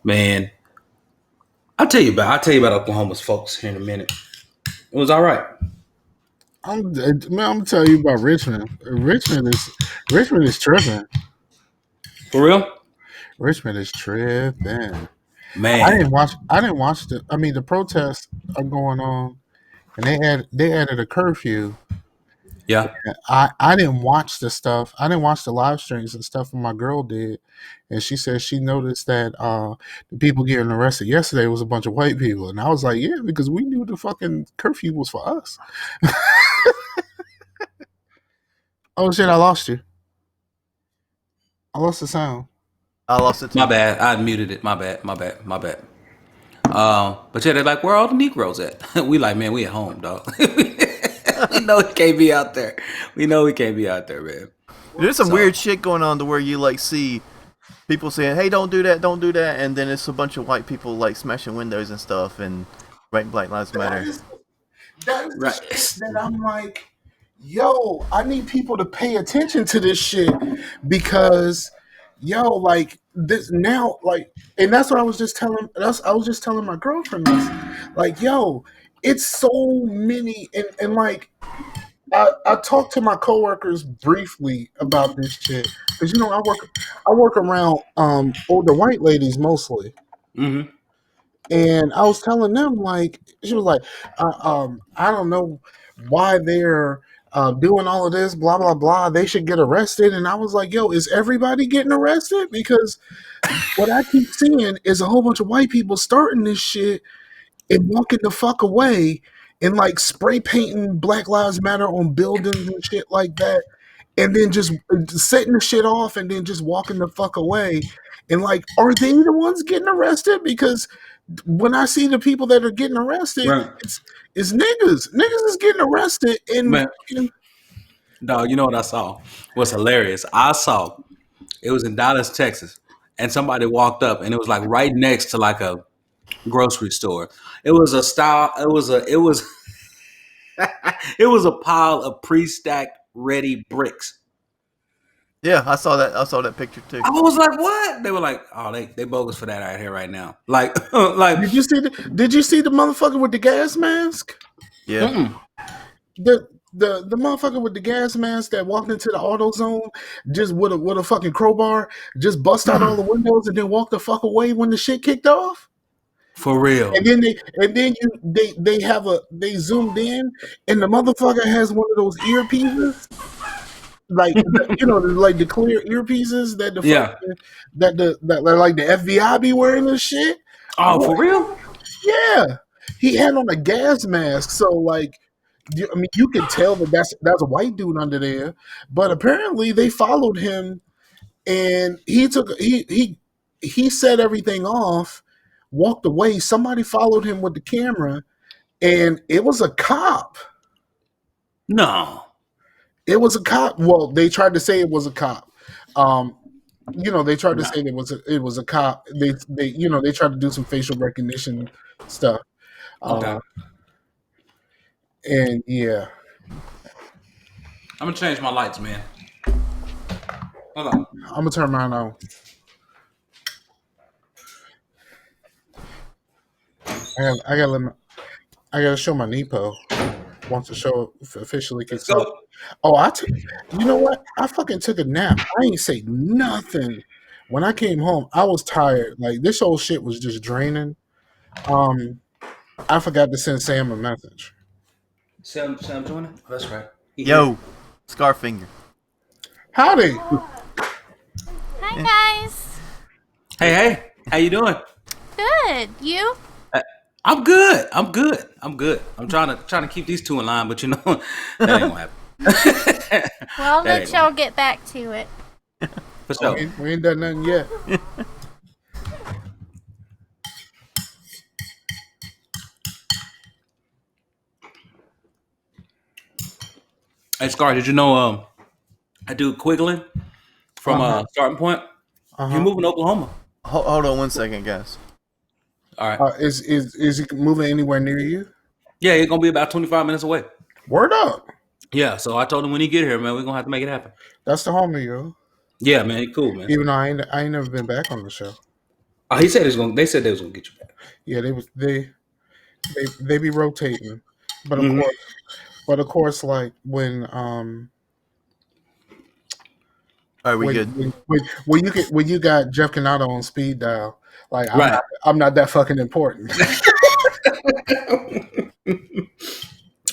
Man, I'll tell you about Oklahoma's folks here in a minute. It was all right. Man, I'm gonna tell you about Richmond. Richmond is tripping. For real? Richmond is tripping. Man. I didn't watch the. I mean, the protests are going on, and they added a curfew. Yeah. I didn't watch the stuff. I didn't watch the live streams and stuff. My girl did, and she said she noticed that the people getting arrested yesterday was a bunch of white people, and I was like, yeah, because we knew the fucking curfew was for us. Oh shit! I lost you. I lost the sound. I lost it My too. bad. I muted it. My bad. My bad. My bad. But yeah, they're like, where are all the Negroes at? We like, man, we at home, dog. We know he can't be out there. We know he can't be out there, man. There's some So weird shit going on to where you like see people saying, "Hey, don't do that," and then it's a bunch of white people like smashing windows and stuff and writing Black Lives That Matter. is that is the shit right. that I'm like, yo, I need people to pay attention to this shit because, yo, like this now, like, and that's what I was just telling. I was just telling my girlfriend this, like, yo, it's so many, and like, I talked to my coworkers briefly about this shit because I work around older white ladies mostly. Mm-hmm. And I was telling them, like, she was like, I don't know why they're doing all of this, blah, blah, blah. They should get arrested. And I was like, yo, is everybody getting arrested? Because what I keep seeing is a whole bunch of white people starting this shit and walking the fuck away and like spray painting Black Lives Matter on buildings and shit like that. And then just setting the shit off and then just walking the fuck away. And like, are they the ones getting arrested? Because when I see the people that are getting arrested, Right. it's niggas. Niggas is getting arrested and Man, dog, you know what I saw? What's hilarious? I saw it was in Dallas, Texas, and somebody walked up and it was like right next to like a grocery store. It was a style, it was a pile of pre-stacked ready bricks. Yeah, I saw that. I saw that picture too. I was like, "What?" They were like, "Oh, they bogus for that out here right now." Like, like, did you see the motherfucker with the gas mask? Yeah. mm-mm. The motherfucker with the gas mask that walked into the auto zone just with a fucking crowbar, just bust out all the windows and then walk the fuck away when the shit kicked off. For real. They zoomed in and the motherfucker has one of those earpieces, like like the clear earpieces that the Yeah. fucking that like the FBI be wearing and shit. Oh, Boy, for real? yeah, he had on a gas mask, so like, I mean, you could tell that that's a white dude under there. But apparently, they followed him, and he set everything off, walked away. Somebody followed him with the camera, and it was a cop. No. It was a cop. Well, they tried to say it was a cop. Um, they tried to No. say it was a cop. They tried to do some facial recognition stuff. Okay. Uh, and yeah, I'm gonna change my lights, man. Hold on. I'm gonna turn mine on. I gotta let I gotta show my Nepo once the show officially Let's kicks off. go. Oh, you know what? I fucking took a nap. I ain't say nothing. When I came home, I was tired. Like this whole shit was just draining. Um, I forgot to send Sam a message. Sam joining? Oh, that's right. He here. Yo, Scarfinger. Howdy. Hi Yeah. guys. Hey, how you doing? Good. You? Uh, I'm good. I'm good. I'm good. I'm trying to keep these two in line, but you know that ain't gonna happen. Well, I'll That let ain't y'all gonna get back to it. for sure. We ain't done nothing yet. Hey, Scar, did you know I do Quiglin from Uh-huh. Starting Point? He Uh-huh. moving to Oklahoma. Hold on one second, guys. All right. Is he moving anywhere near you? Yeah, it's gonna be about 25 minutes away. Word up. Yeah, so I told him when he get here, man, we're gonna have to make it happen. That's the homie, yo. Yeah, man, he cool, man. Even though I ain't never been back on the show. Oh, he said he was gonna. They said they was gonna get you back. Yeah, they be rotating, but of Hmm. course, like Are we good? when you got Jeff Canado on speed dial, like Right. I'm not that fucking important.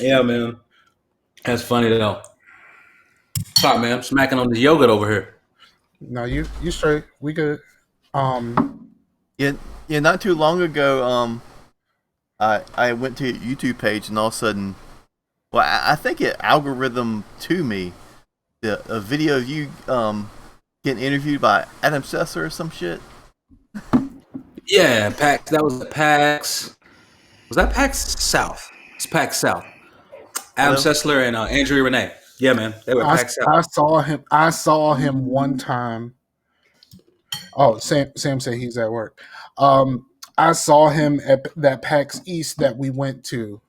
Yeah, man. That's funny though. Sorry, man. I'm smacking on the yogurt over here. No, you straight. We good. Um, Yeah, yeah. Not too long ago, I went to a YouTube page and all of a sudden, well, I think it algorithm to me a video of you getting interviewed by Adam Sessler or some shit. Yeah, PAX. That was PAX. Was that PAX South? It's PAX South. Adam Hello. Sessler and Andrea Renee. Yeah, man. They were at PAX South. I saw him. I saw him one time. Oh, Sam said he's at work. I saw him at that PAX East that we went to.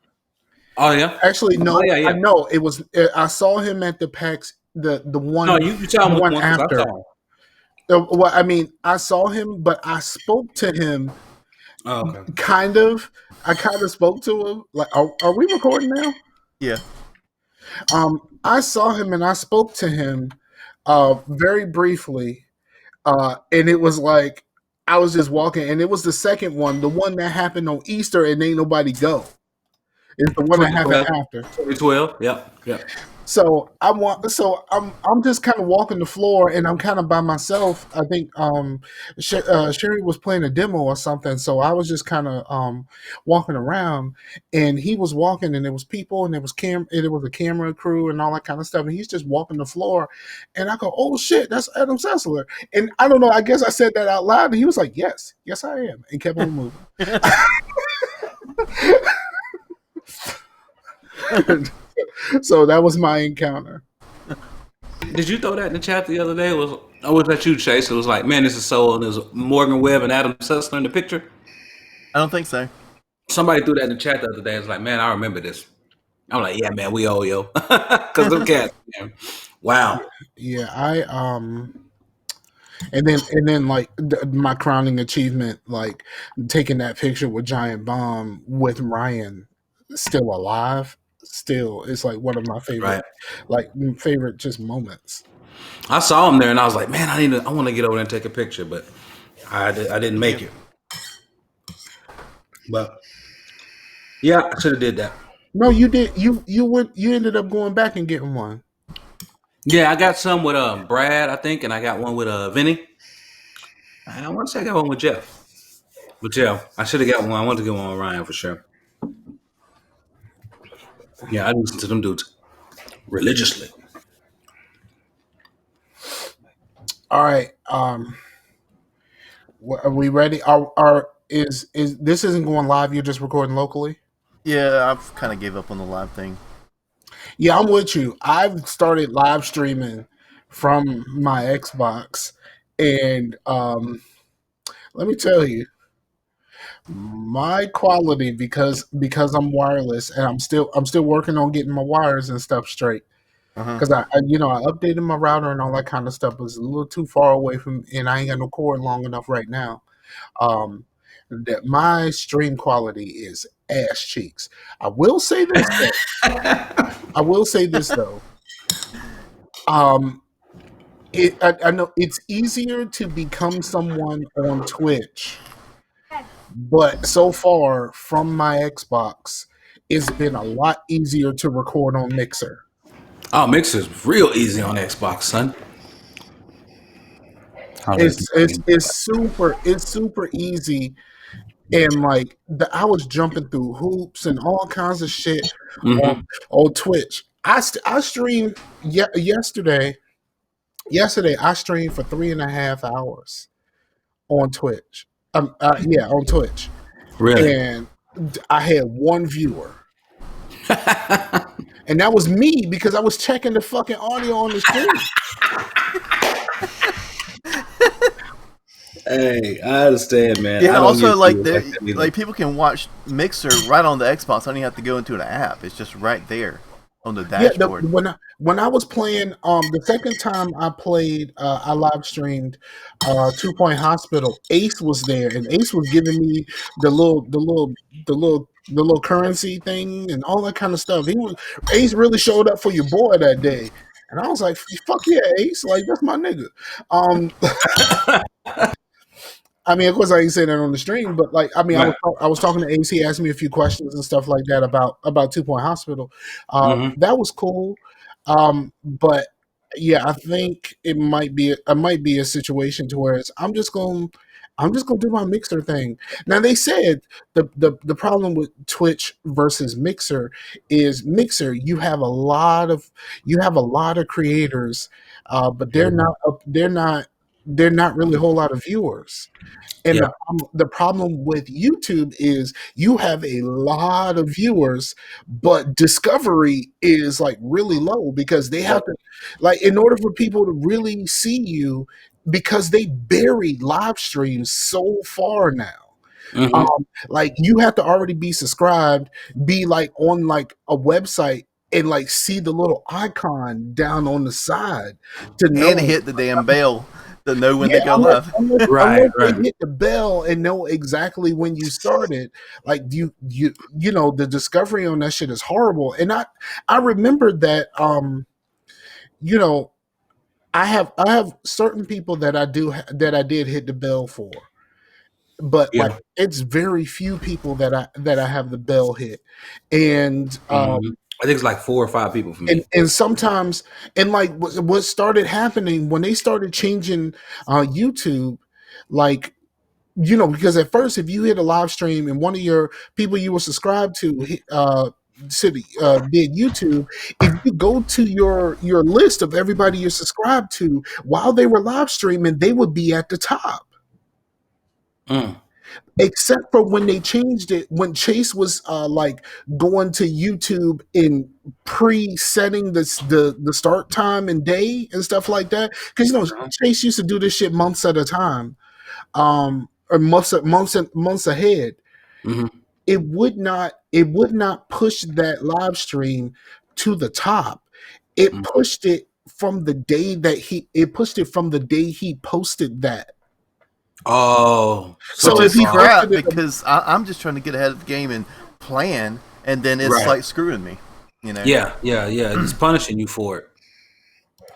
Oh yeah. Actually, Oh no, yeah, I yeah. know it was. I saw him at the PAX, the No, one, you tell the them which one one because I after. saw him. Well, I mean, I saw him, but I spoke to him. Oh, okay. Kind of. I kind of spoke to him. Like, are we recording now? Yeah. I saw him and I spoke to him, very briefly, and it was like I was just walking, and it was the second one, the one that happened on Easter, and ain't nobody go. It's the one that happened 2012. after. 2012. Yep. Yep. So I'm just kind of walking the floor, and I'm kind of by myself. I think Sherry was playing a demo or something, so I was just kind of walking around, and he was walking, and there was people, and there was a camera crew, and all that kind of stuff, and he's just walking the floor, and I go, "Oh shit, that's Adam Sessler," and I don't know. I guess I said that out loud, and he was like, "Yes, yes, I am," and kept on moving. So that was my encounter. Did you throw that in the chat the other day? Was that you, Chase? It was like, man, this is so. And there's Morgan Webb and Adam Sessler in the picture. I don't think so. Somebody threw that in the chat the other day. It's like, man, I remember this. I'm like, yeah, man, we owe yo, because them cats, man. Wow. Yeah, and then like my crowning achievement, like taking that picture with Giant Bomb with Ryan still alive. Still, it's like one of my favorite, Right. favorite just moments. I saw him there, and I was like, man, I want to get over there and take a picture, but I didn't make it. But yeah, I should have did that. No, you did. You ended up going back and getting one. Yeah, I got some with Brad, I think, and I got one with Vinny. I want to say I got one with Jeff. But yeah, I should have got one. I wanted to get one with Ryan for sure. Yeah, I listen to them dudes religiously. All right. Are we ready? Are is this isn't going live? You're just recording locally. Yeah, I've kind of gave up on the live thing. Yeah, I'm with you. I've started live streaming from my Xbox, and let me tell you, my quality because I'm wireless and I'm still working on getting my wires and stuff straight. Uh-huh. Because I updated my router and all that kind of stuff, but it's a little too far away from, and I ain't got no cord long enough right now. Um, that my stream quality is ass cheeks. I will say this though. I will say this though. Um, I know it's easier to become someone on Twitch, but so far from my Xbox, it's been a lot easier to record on Mixer. Oh, Mixer's real easy on Xbox, son. It's super easy, and like I was jumping through hoops and all kinds of shit Mm-hmm. on Twitch. I streamed yesterday. Yesterday I streamed for 3.5 hours on Twitch. Yeah, on Twitch, Really? and I had one viewer, and that was me because I was checking the fucking audio on the stream. Hey, I understand, man. I Yeah, don't also get like you there, either. like people can watch Mixer right on the Xbox. I don't even have to go into an app. It's just right there. on the Yeah, dashboard. when I was playing, the second time I played, I live streamed, 2 Point Hospital. Ace was there, and Ace was giving me the little currency thing and all that kind of stuff. Ace really showed up for your boy that day, and I was like, "Fuck yeah, Ace! Like that's my nigga." Um, I mean, of course, I ain't saying that on the stream, but like, I mean, Right. I was talking to Ace. He asked me a few questions and stuff like that about 2 Point Hospital. Hmm. That was cool, but yeah, I think it might be a situation to where I'm just gonna do my Mixer thing. Now they said the problem with Twitch versus Mixer is Mixer you have a lot of creators, but they're not really a whole lot of viewers. And Yeah. the problem with YouTube is you have a lot of viewers, but discovery is like really low because they have Yep. to, like, in order for people to really see you, because they buried live streams so far now. Hmm. Like you have to already be subscribed, be like on like a website and like see the little icon down on the side to And know. hit the damn bell to know when Yeah, they go live. Right. unless they Right. hit the bell and know exactly when you started, like you know the discovery on that shit is horrible. And I remember that you know I have certain people that that I did hit the bell for, but like Yeah. it's very few people that I have the bell hit, and Hmm. I think it's like 4 or 5 people for me. and sometimes and like what started happening when they started changing YouTube, like you know, because at first, if you hit a live stream and one of your people you were subscribed to did YouTube, if you go to your list of everybody you're subscribed to while they were live streaming, they would be at the top. Mm. Except for when they changed it, when Chase was like going to YouTube and pre-setting the start time and day and stuff like that, because you know Uh-huh. Chase used to do this shit months at a time, or months ahead. Hmm. It would not push that live stream to the top. It pushed it from the day that it pushed it from the day he posted that. Oh, So Which if so is he crap posted it, because I'm just trying to get ahead of the game and plan, and then it's right. like screwing me. You know. Yeah. Yeah. Yeah. It's punishing you for it.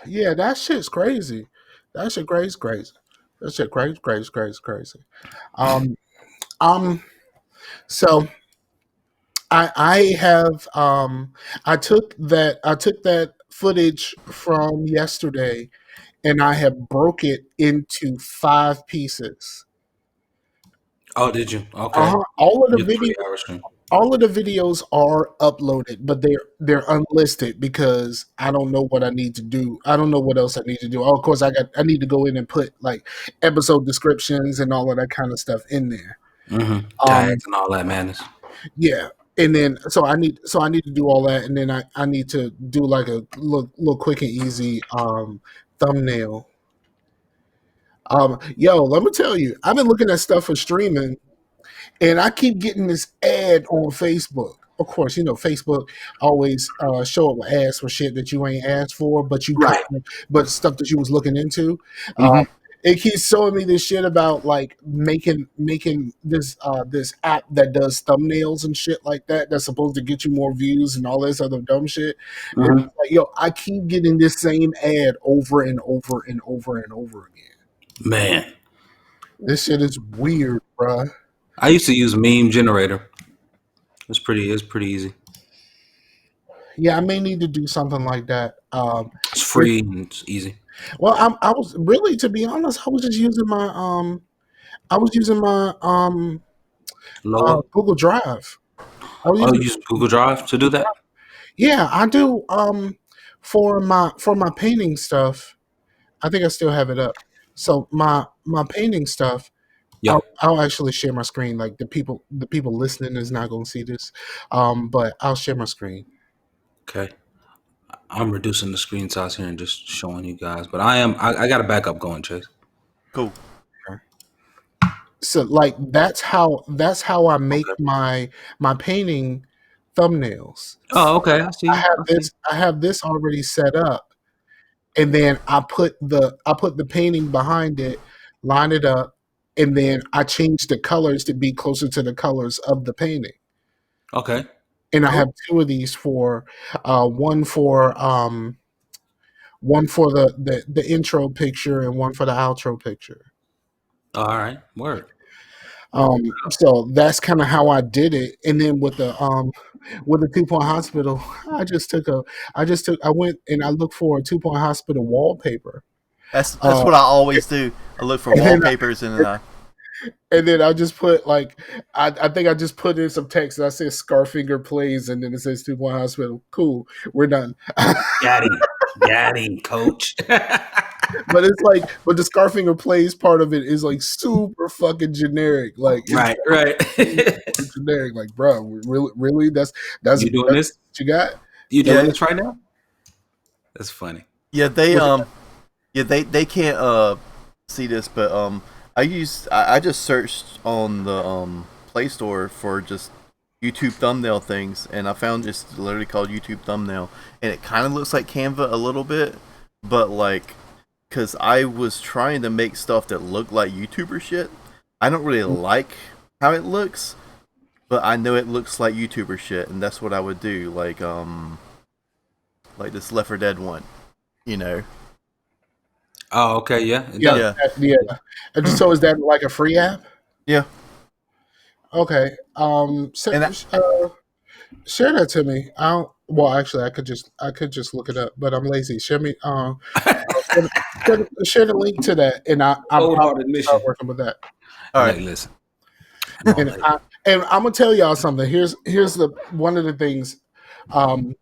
yeah, that shit's crazy. That shit crazy. That shit crazy. Um, um, so I have I took that footage from yesterday and I have broke it into 5 pieces. Oh, did you? Okay. All of the Your video 3 hour stream. all of the videos are uploaded, but they're unlisted because I don't know what I need to do. I don't know what else I need to do. Oh, of course, I need to go in and put like episode descriptions and all of that kind of stuff in there. Hmm. Um, Tags and all that madness. yeah, and then so I need to do all that, and then I need to do like a little quick and easy thumbnail. Yo, let me tell you, I've been looking at stuff for streaming, and I keep getting this ad on Facebook. Of course, you know Facebook always show up with ads for shit that you ain't asked for, but Right. but stuff that you was looking into. Uh, Hmm. it keeps showing me this shit about like making this app that does thumbnails and shit like that. That's supposed to get you more views and all this other dumb shit. And Hmm. it's like, yo, I keep getting this same ad over and over and over and over again. Man, This shit is weird, bruh. I used to use meme generator. It's pretty easy. Yeah, I may need to do something like that. It's If, free and it's easy. well, I was really, to be honest, I was just using I was using my Logo. Google Drive. I was Oh, using you use Google Drive to do that? Yeah, I do. For my painting stuff, I think I still have it up. So my painting stuff, Yep. I'll actually share my screen. Like the people listening is not going to see this, but I'll share my screen. Okay. I'm reducing the screen size here and just showing you guys. But I got a backup going, Chase. Cool. So like that's how I make Okay. my painting thumbnails. Oh, okay. I see. I see. I have this already set up, and then I put the painting behind it, line it up, and then I change the colors to be closer to the colors of the painting. Okay. And I have Cool. two of these for one for one for the intro picture and one for the outro picture. All right. Word. So that's kind of how I did it. And then with the 2 Point Hospital, I went and I looked for a 2 Point Hospital wallpaper. That's Uh, what I always do. I look for and then wallpapers and I just put like I think I just put in some text. I said Scarfinger plays, and then it says 2 Point Hospital. Cool, we're done. Got him. Got him, coach. But it's like, but the Scarfinger plays part of it is like super fucking generic. Like it's Right, right. super generic. Like, bro, really, that's You doing what this? you got. You doing yeah, this right now? That's funny. yeah. They What you they can't see this, but I just searched on the Play Store for just YouTube thumbnail things, and I found just literally called YouTube thumbnail, and it kind of looks like Canva a little bit, but like, cause I was trying to make stuff that looked like YouTuber shit. I don't really like how it looks, but I know it looks like YouTuber shit, and that's what I would do. Like this Left 4 Dead one, you know. Oh, okay. Yeah, it yeah, does. Yeah, yeah. And so is that like a free app? yeah. Okay. And Share that to me. I don't, well, actually, I could just look it up, but I'm lazy. Share me. Share the link to that, and I'm probably Cold-hearted gonna start mission. working with that. all Like, right. listen. I'm all And like, I'm gonna tell y'all something. Here's the one of the things. Um,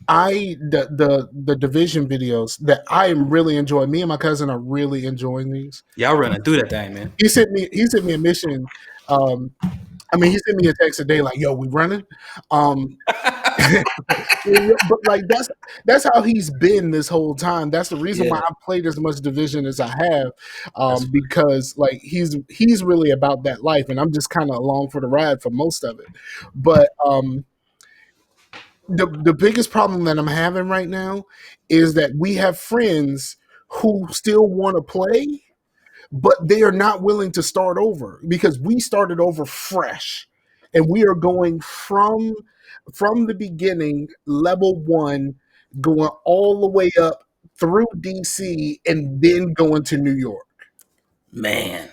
the division videos that I am really enjoying. Me and my cousin are really enjoying these. y'all running through that thing, man. He sent me a mission. Um, I mean, he sent me a text a day like, "Yo, we running." Um, but like that's how he's been this whole time. That's the reason why Yeah, I played as much division as I have, that's because like he's really about that life, and I'm just kind of along for the ride for most of it. But the biggest problem that I'm having right now is that we have friends who still want to play, but they are not willing to start over because we started over fresh, and we are going from the beginning, level one, going all the way up through DC, and then going to New York. man.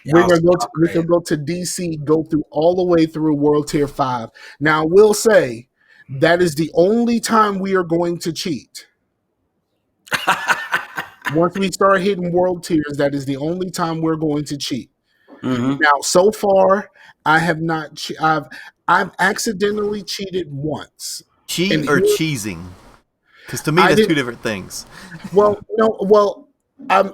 Y'all, y'all We're gonna crazy. go to DC, go through all the way through World Tier 5. Now I will say that is the only time we are going to cheat. Once we start hitting world tiers, that is the only time we're going to cheat. hmm Now, so far, I have not. I've accidentally cheated once, and Cheat or here cheesing? Because to me, I that's two didn't. different things. Well, no. Well, I'm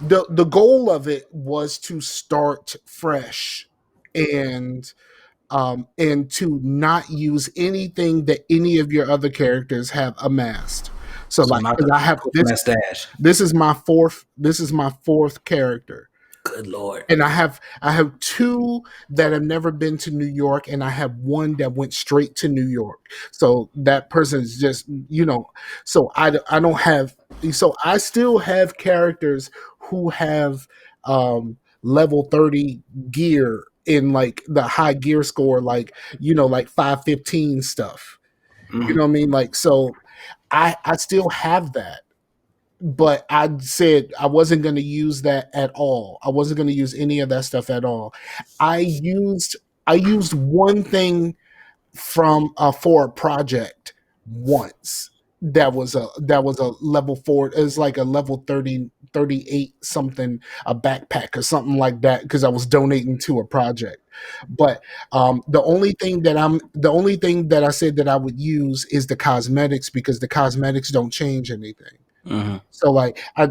the goal of it was to start fresh, and and to not use anything that any of your other characters have amassed. So, So like, not 'cause the I have from this. that stash. This is my fourth. This is my fourth character. Good lord. And I have two that have never been to New York, and I have one that went straight to New York. So that person is just So I don't have. So I still have characters who have level 30 gear in like the high gear score, like like 515 stuff. You hmm know what I mean? Like so, I still have that, but I said I wasn't going to use that at all. I wasn't going to use any of that stuff at all. I used I used one thing from for a project once. That was a level 4. It was like a level 30 38 something, a backpack or something like that, because I was donating to a project. But the only thing that I said that I would use is the cosmetics, because the cosmetics don't change anything. hmm So like I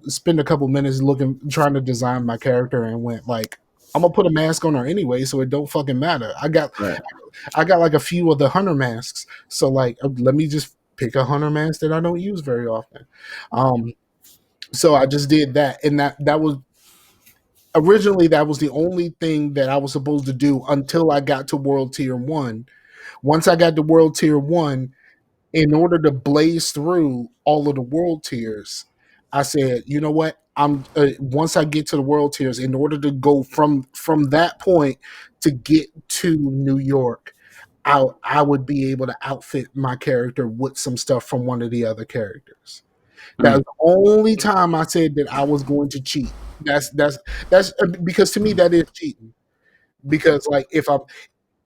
spent a couple minutes looking, trying to design my character, and went like, I'm gonna put a mask on her anyway, so it don't fucking matter. Right. I got like a few of the hunter masks, so like let me just pick a hunter mask that I don't use very often. Um, so I just did that, and that was originally that was the only thing that I was supposed to do until I got to World Tier 1. Once I got to World Tier 1, in order to blaze through all of the world tiers, I said, you know what? I'm once I get to the world tiers, in order to go from that point to get to New York, I would be able to outfit my character with some stuff from one of the other characters. That's Mm. the only time I said that I was going to cheat. That's because to me that is cheating. Because like if I'm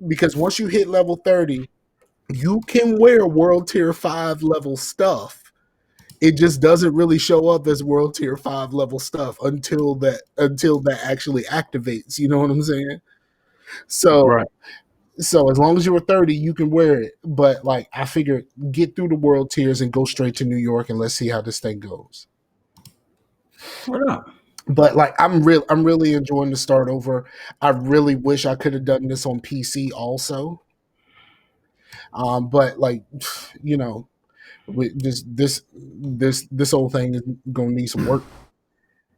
because once you hit level 30, you can wear world tier 5 level stuff. It just doesn't really show up as world tier 5 level stuff until that actually activates. You know what I'm saying? So Right. so as long as you were 30, you can wear it. But like I figured get through the world tiers and go straight to New York and let's see how this thing goes. Right on. But like I'm really enjoying the start over. I really wish I could have done this on PC also. But like you know, this whole thing is gonna need some work.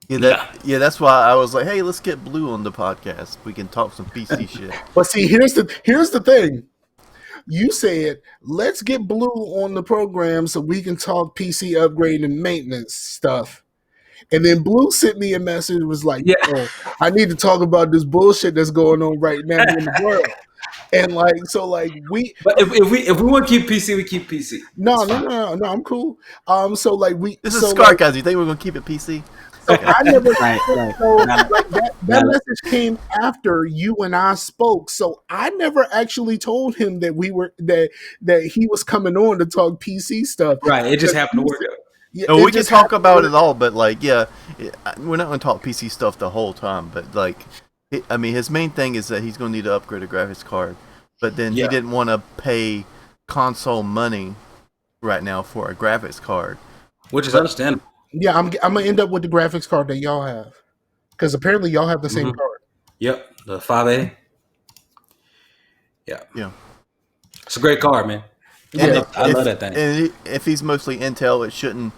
Yeah. That's why I was like, hey, let's get Blue on the podcast. We can talk some PC shit. But see, here's the thing. You said let's get Blue on the program so we can talk PC upgrade and maintenance stuff. And then Blue sent me a message was like, Yeah. "Oh, I need to talk about this bullshit that's going on right now in the world." And like so, like we But if we want to keep PC, we keep PC. no It's no fine. no no no I'm cool. So like we This is so like Scarcasm. You think we're gonna keep it PC? so I never Right. Right. so Now, like that now, message came after you and I spoke. So I never actually told him that we were that he was coming on to talk PC stuff. right. It just Because happened to you work said- out. yeah, No, it we can just talk happened about to it all, but like, yeah, we're not gonna talk PC stuff the whole time. But like, I mean, his main thing is that he's gonna need to upgrade a graphics card, but then he Yeah. didn't want to pay console money right now for a graphics card. Which is understandable. Yeah, I'm gonna end up with the graphics card that y'all have because apparently y'all have the same Mhm. card. Yep. The 580. Yeah. Yeah, It's a great card, man. Yeah, I love that thing. And if he's mostly Intel, it shouldn't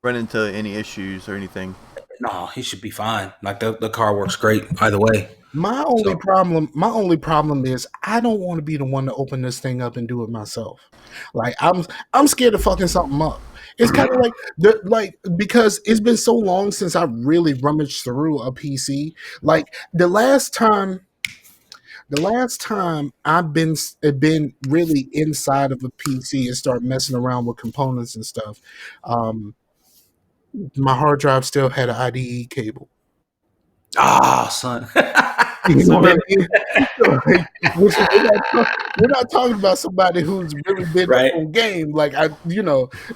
run into any issues or anything. No, he should be fine. Like the car works great either way. my only So problem is I don't want to be the one to open this thing up and do it myself. Like I'm scared of fucking something up. It's kind of like because it's been so long since I really rummaged through a PC. Like the last time I've been really inside of a PC and start messing around with components and stuff. Um, my hard drive still had an IDE cable. son. You know So what I many- mean? So, like, we're not talking about somebody who's really been up Right. on game. Like that's the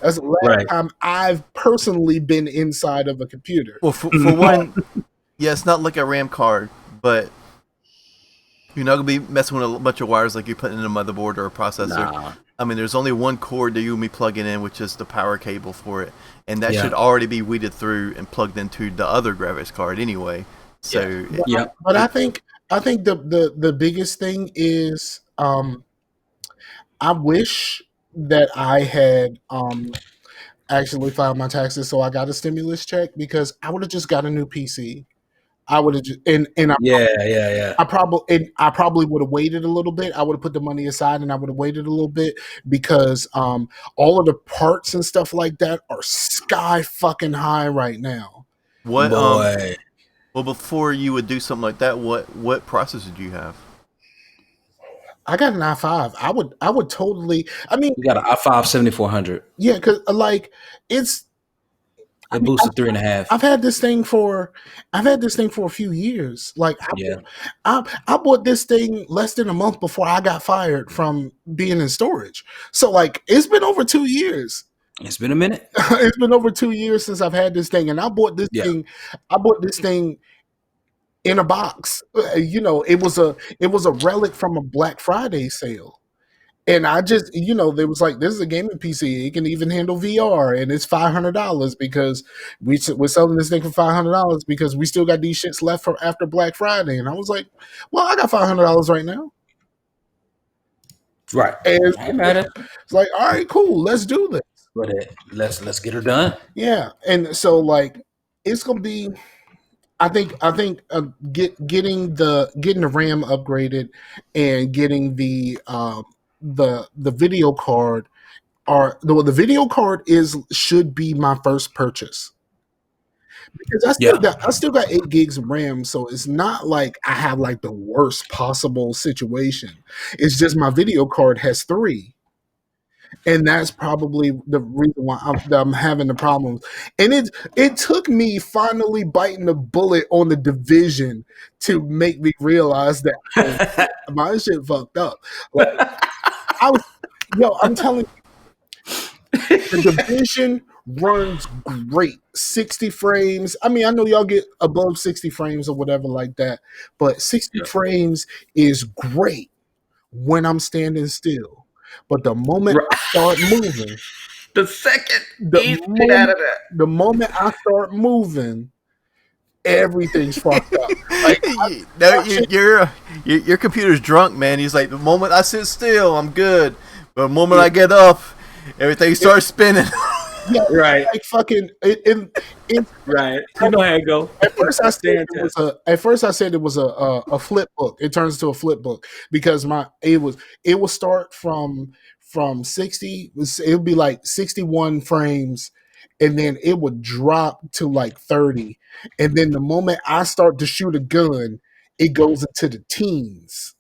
last Right. time I've personally been inside of a computer. Well, for one, yeah, it's not like a RAM card, but you're not gonna be messing with a bunch of wires like you're putting in a motherboard or a processor. Nah. I mean, there's only one cord that you'll be plugging in, which is the power cable for it, and that Yeah. should already be weeded through and plugged into the other graphics card anyway. So Yeah. But I think the biggest thing is I wish that I had actually filed my taxes so I got a stimulus check because I would have just got a new PC. I would have just and Yeah. I probably would have waited a little bit. I would have put the money aside and I would have waited a little bit because all of the parts and stuff like that are sky fucking high right now. what? Boy. Well, before you would do something like that, what processor do you have? I got an i5. I would totally. I mean, We got an i5 7400. yeah, because like it's. It boosted 3.5. I've had this thing for a few years. Like Yeah. I bought this thing less than a month before I got fired from being in storage. So like it's been over 2 years. It's been a minute. It's been over 2 years since I've had this thing, and I bought this Yeah. thing. I bought this thing in a box. It was a relic from a Black Friday sale. And I just, they was like, this is a gaming PC. It can even handle VR, and it's $500 because we're selling this thing for $500 because we still got these shits left for after Black Friday. And I was like, well, I got $500 right now, Right. and I ain't mad at it. it's like, all right, cool, let's do this. But let's get her done. Yeah, and so like, it's gonna be. I think getting the RAM upgraded and getting the the video card the video card is should be my first purchase because Yeah. I still got 8 gigs of RAM, so it's not like I have like the worst possible situation. It's just my video card has 3, and that's probably the reason why I'm having the problems. And it took me finally biting the bullet on the division to make me realize that oh, my shit fucked up. Like I was, yo, I'm telling the division runs great. 60 frames. I mean, I know y'all get above 60 frames or whatever like that, but 60 Yeah. frames is great when I'm standing still. But the moment I Right. start moving, The second the he's straight out moment of that. the moment I start moving, everything's fucked up. Like No, my shit, your computer's drunk, man. He's like, the moment I sit still, I'm good. But the moment yeah, I get up, everything starts spinning. yeah, Right. like fucking it Right. You know how it go. At first, I That said stand it was test. a flip book. It turns to a flip book because it will start from 60. It would be like 61 frames, and then it would drop to like 30, and then the moment I start to shoot a gun, it goes into the teens.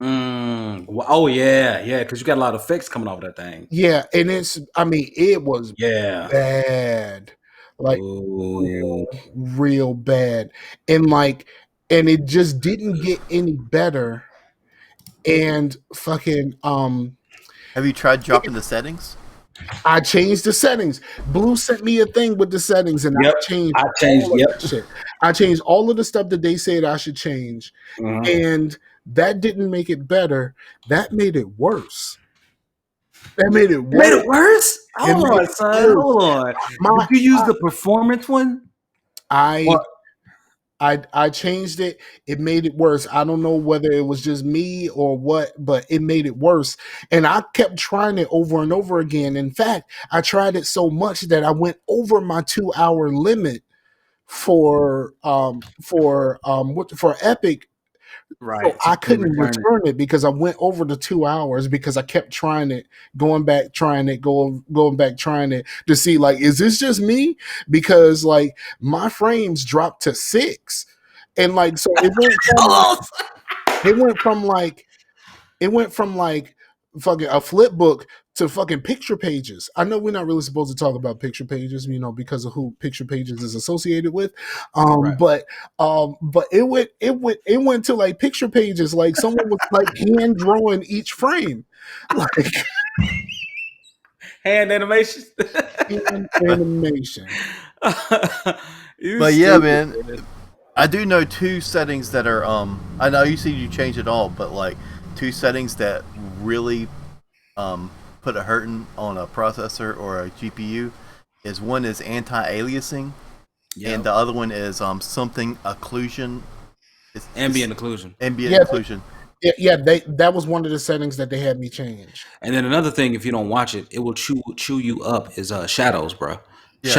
Oh yeah, yeah, because you got a lot of effects coming off that thing. Yeah, and it was Yeah. bad, like Ooh. real bad, and it just didn't get any better. And fucking Have you tried dropping the settings? I changed the settings. Blue sent me a thing with the settings, and I Yep. changed I changed. all of that Yep. shit. I changed all of the stuff that they said I should change, Mhm. and that didn't make it better. That made it worse. That made it Made worse. it worse. It Hold made on, it son. worse. Hold on. Did My you use the performance one? I Or I changed it. It made it worse. I don't know whether it was just me or what, but it made it worse. And I kept trying it over and over again. In fact, I tried it so much that I went over my 2 hour limit for Epic, so right? So I you can couldn't return it. return it because I went over the 2 hours because I kept trying it, going back, trying it, going back, trying it to see like, is this just me? Because like my frames dropped to 6, and like so Hold on. it went from like it went from like fucking a flip book to fucking picture pages. I know we're not really supposed to talk about picture pages, because of who picture pages is associated with. Right. But it went to like picture pages, like someone was like hand drawing each frame, like Hand animation. hand But animation. You but yeah, stupid, man. man. I do know two settings that are I know you said you changed it all, but like two settings that really put a hurting on a processor or a GPU is one is anti-aliasing and Yep. the other one is something occlusion. It's Ambient occlusion. ambient Yeah, occlusion. yeah. That was one of the settings that they had me change. And then another thing, if you don't watch it, it will chew you up. Is shadows, bro. Yeah.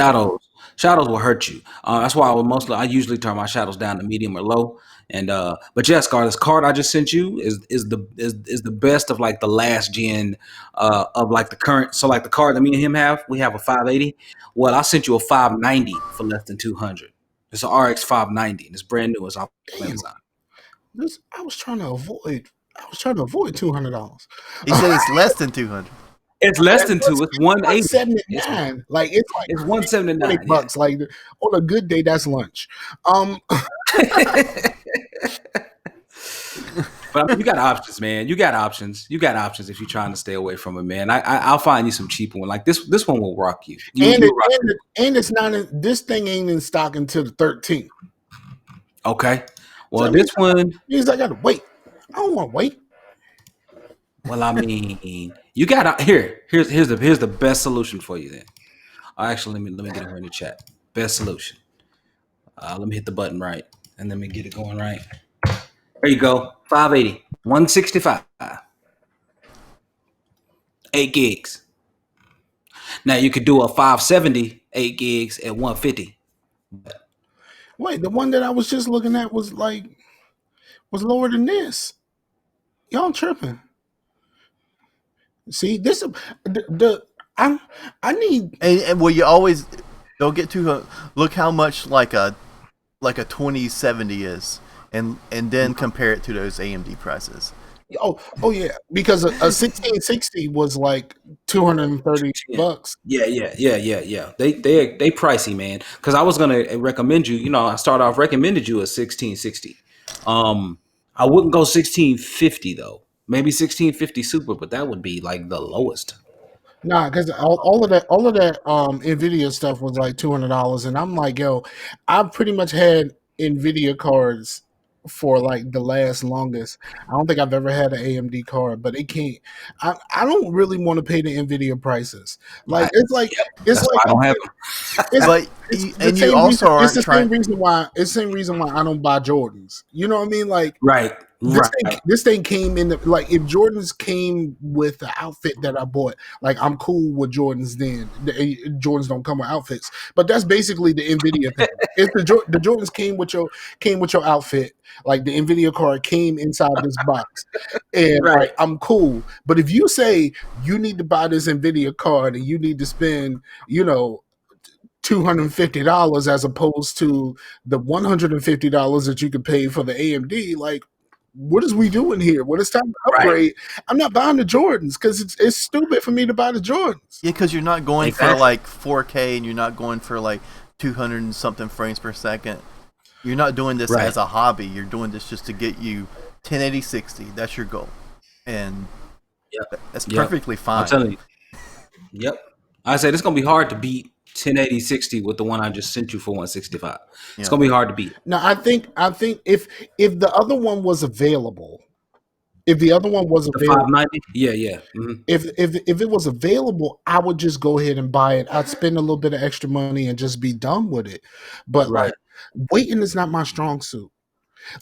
Shadows will hurt you. That's why I usually turn my shadows down to medium or low. And but yeah, Scar, this card I just sent you is the best of like the last gen of like the current. So like the card that me and him have, we have a 580. Well, I sent you a 590 for less than 200. It's an RX 590 and it's brand new. It's off Damn, Amazon. this I was trying to avoid. I was trying to avoid $200. He said it's less than 200. It's less than two. It's It's 180. It's 179. Like it's like it's 20 179. Yeah. bucks. Like on a good day, that's lunch. But I mean, you got options, man. You got options. You got options if you're trying to stay away from it, man. I'll find you some cheaper one. Like this one will rock you. and You'll rock it's not in, this thing ain't in stock until the 13th. it. Okay. So Well, that this one. means I gotta wait. I don't want to wait. Well, I mean, you got here's the best solution for you then. Actually, let me get it here in the chat. Best solution. Let me hit the button right, and let me get it going right. There you go. 580, 165, 8 gigs. Now you could do a 570, 8 gigs at 150. Wait, the one that I was just looking at was lower than this. Y'all tripping? See, this the I I need And well, you always don't get too look how much like a 2070 is, and then compare it to those AMD prices. oh yeah, because a 1660 was like 230 Yeah. bucks. Yeah. They pricey, man. Because I was gonna recommend you. You know, I started off recommended you a 1660. I wouldn't go 1650 though. Maybe 1650 Super, but that would be like the lowest. Nah, because all of that Nvidia stuff was like $200, and I'm like, yo, I've pretty much had Nvidia cards for like the last longest. I don't think I've ever had an AMD card, but it can't. I don't really want to pay the Nvidia prices. Like I, it's like yep. it's That's why like I don't have it's But it's the and you same reason. also It's aren't the trying. same reason why. It's the same reason why I don't buy Jordans. You know what I mean? Like right. Right. this thing came in the, like if Jordans came with the outfit that I bought, like I'm cool with Jordans. Then Jordans don't come with outfits, but that's basically the Nvidia thing. It's the Jordans came with your outfit. Like the Nvidia card came inside this box, and Right. like I'm cool. But if you say you need to buy this Nvidia card and you need to spend, $250 as opposed to the $150 that you could pay for the AMD, like what is we doing here? When it's time to Right. upgrade, I'm not buying the Jordans because it's stupid for me to buy the Jordans. Yeah, because you're not going for Exactly. like 4K, and you're not going for like 200 and something frames per second. You're not doing this Right. as a hobby. You're doing this just to get you 1080 60. That's your goal, and Yep. that's Yep. perfectly I'm fine. telling you. Yep. I said it's gonna be hard to beat 1080 60 with the one I just sent you for 165. It's Yeah. gonna be hard to beat. Now I think if the other one was available, if the other one was The available, 590? Yeah. if it was available, I would just go ahead and buy it. I'd spend a little bit of extra money and just be done with it. But like Right. waiting is not my strong suit.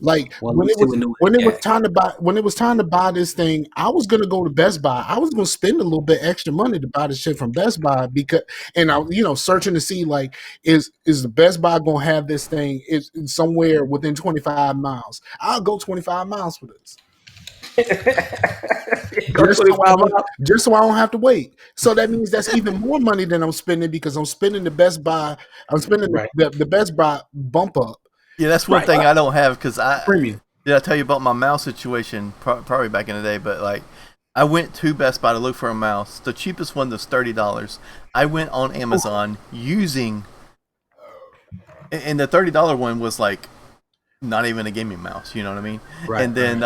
Like Well, at least it would know when it what was time to buy this thing, I was gonna go to Best Buy. I was gonna spend a little bit extra money to buy the shit from Best Buy because, and I searching to see like is the Best Buy gonna have this thing is somewhere within 25 miles. I'll go 25 miles for this. Go 25 miles. Just so I don't have to wait. So that means that's even more money than I'm spending because I'm spending the Best Buy. I'm spending Right. the Best Buy bump up. Yeah, that's one Right. thing I don't have because Premium. did I tell you about my mouse situation probably back in the day, but like I went to Best Buy to look for a mouse. The cheapest one was $30. I went on Amazon using, and the $30 one was like not even a gaming mouse. You know what I mean? Right, And then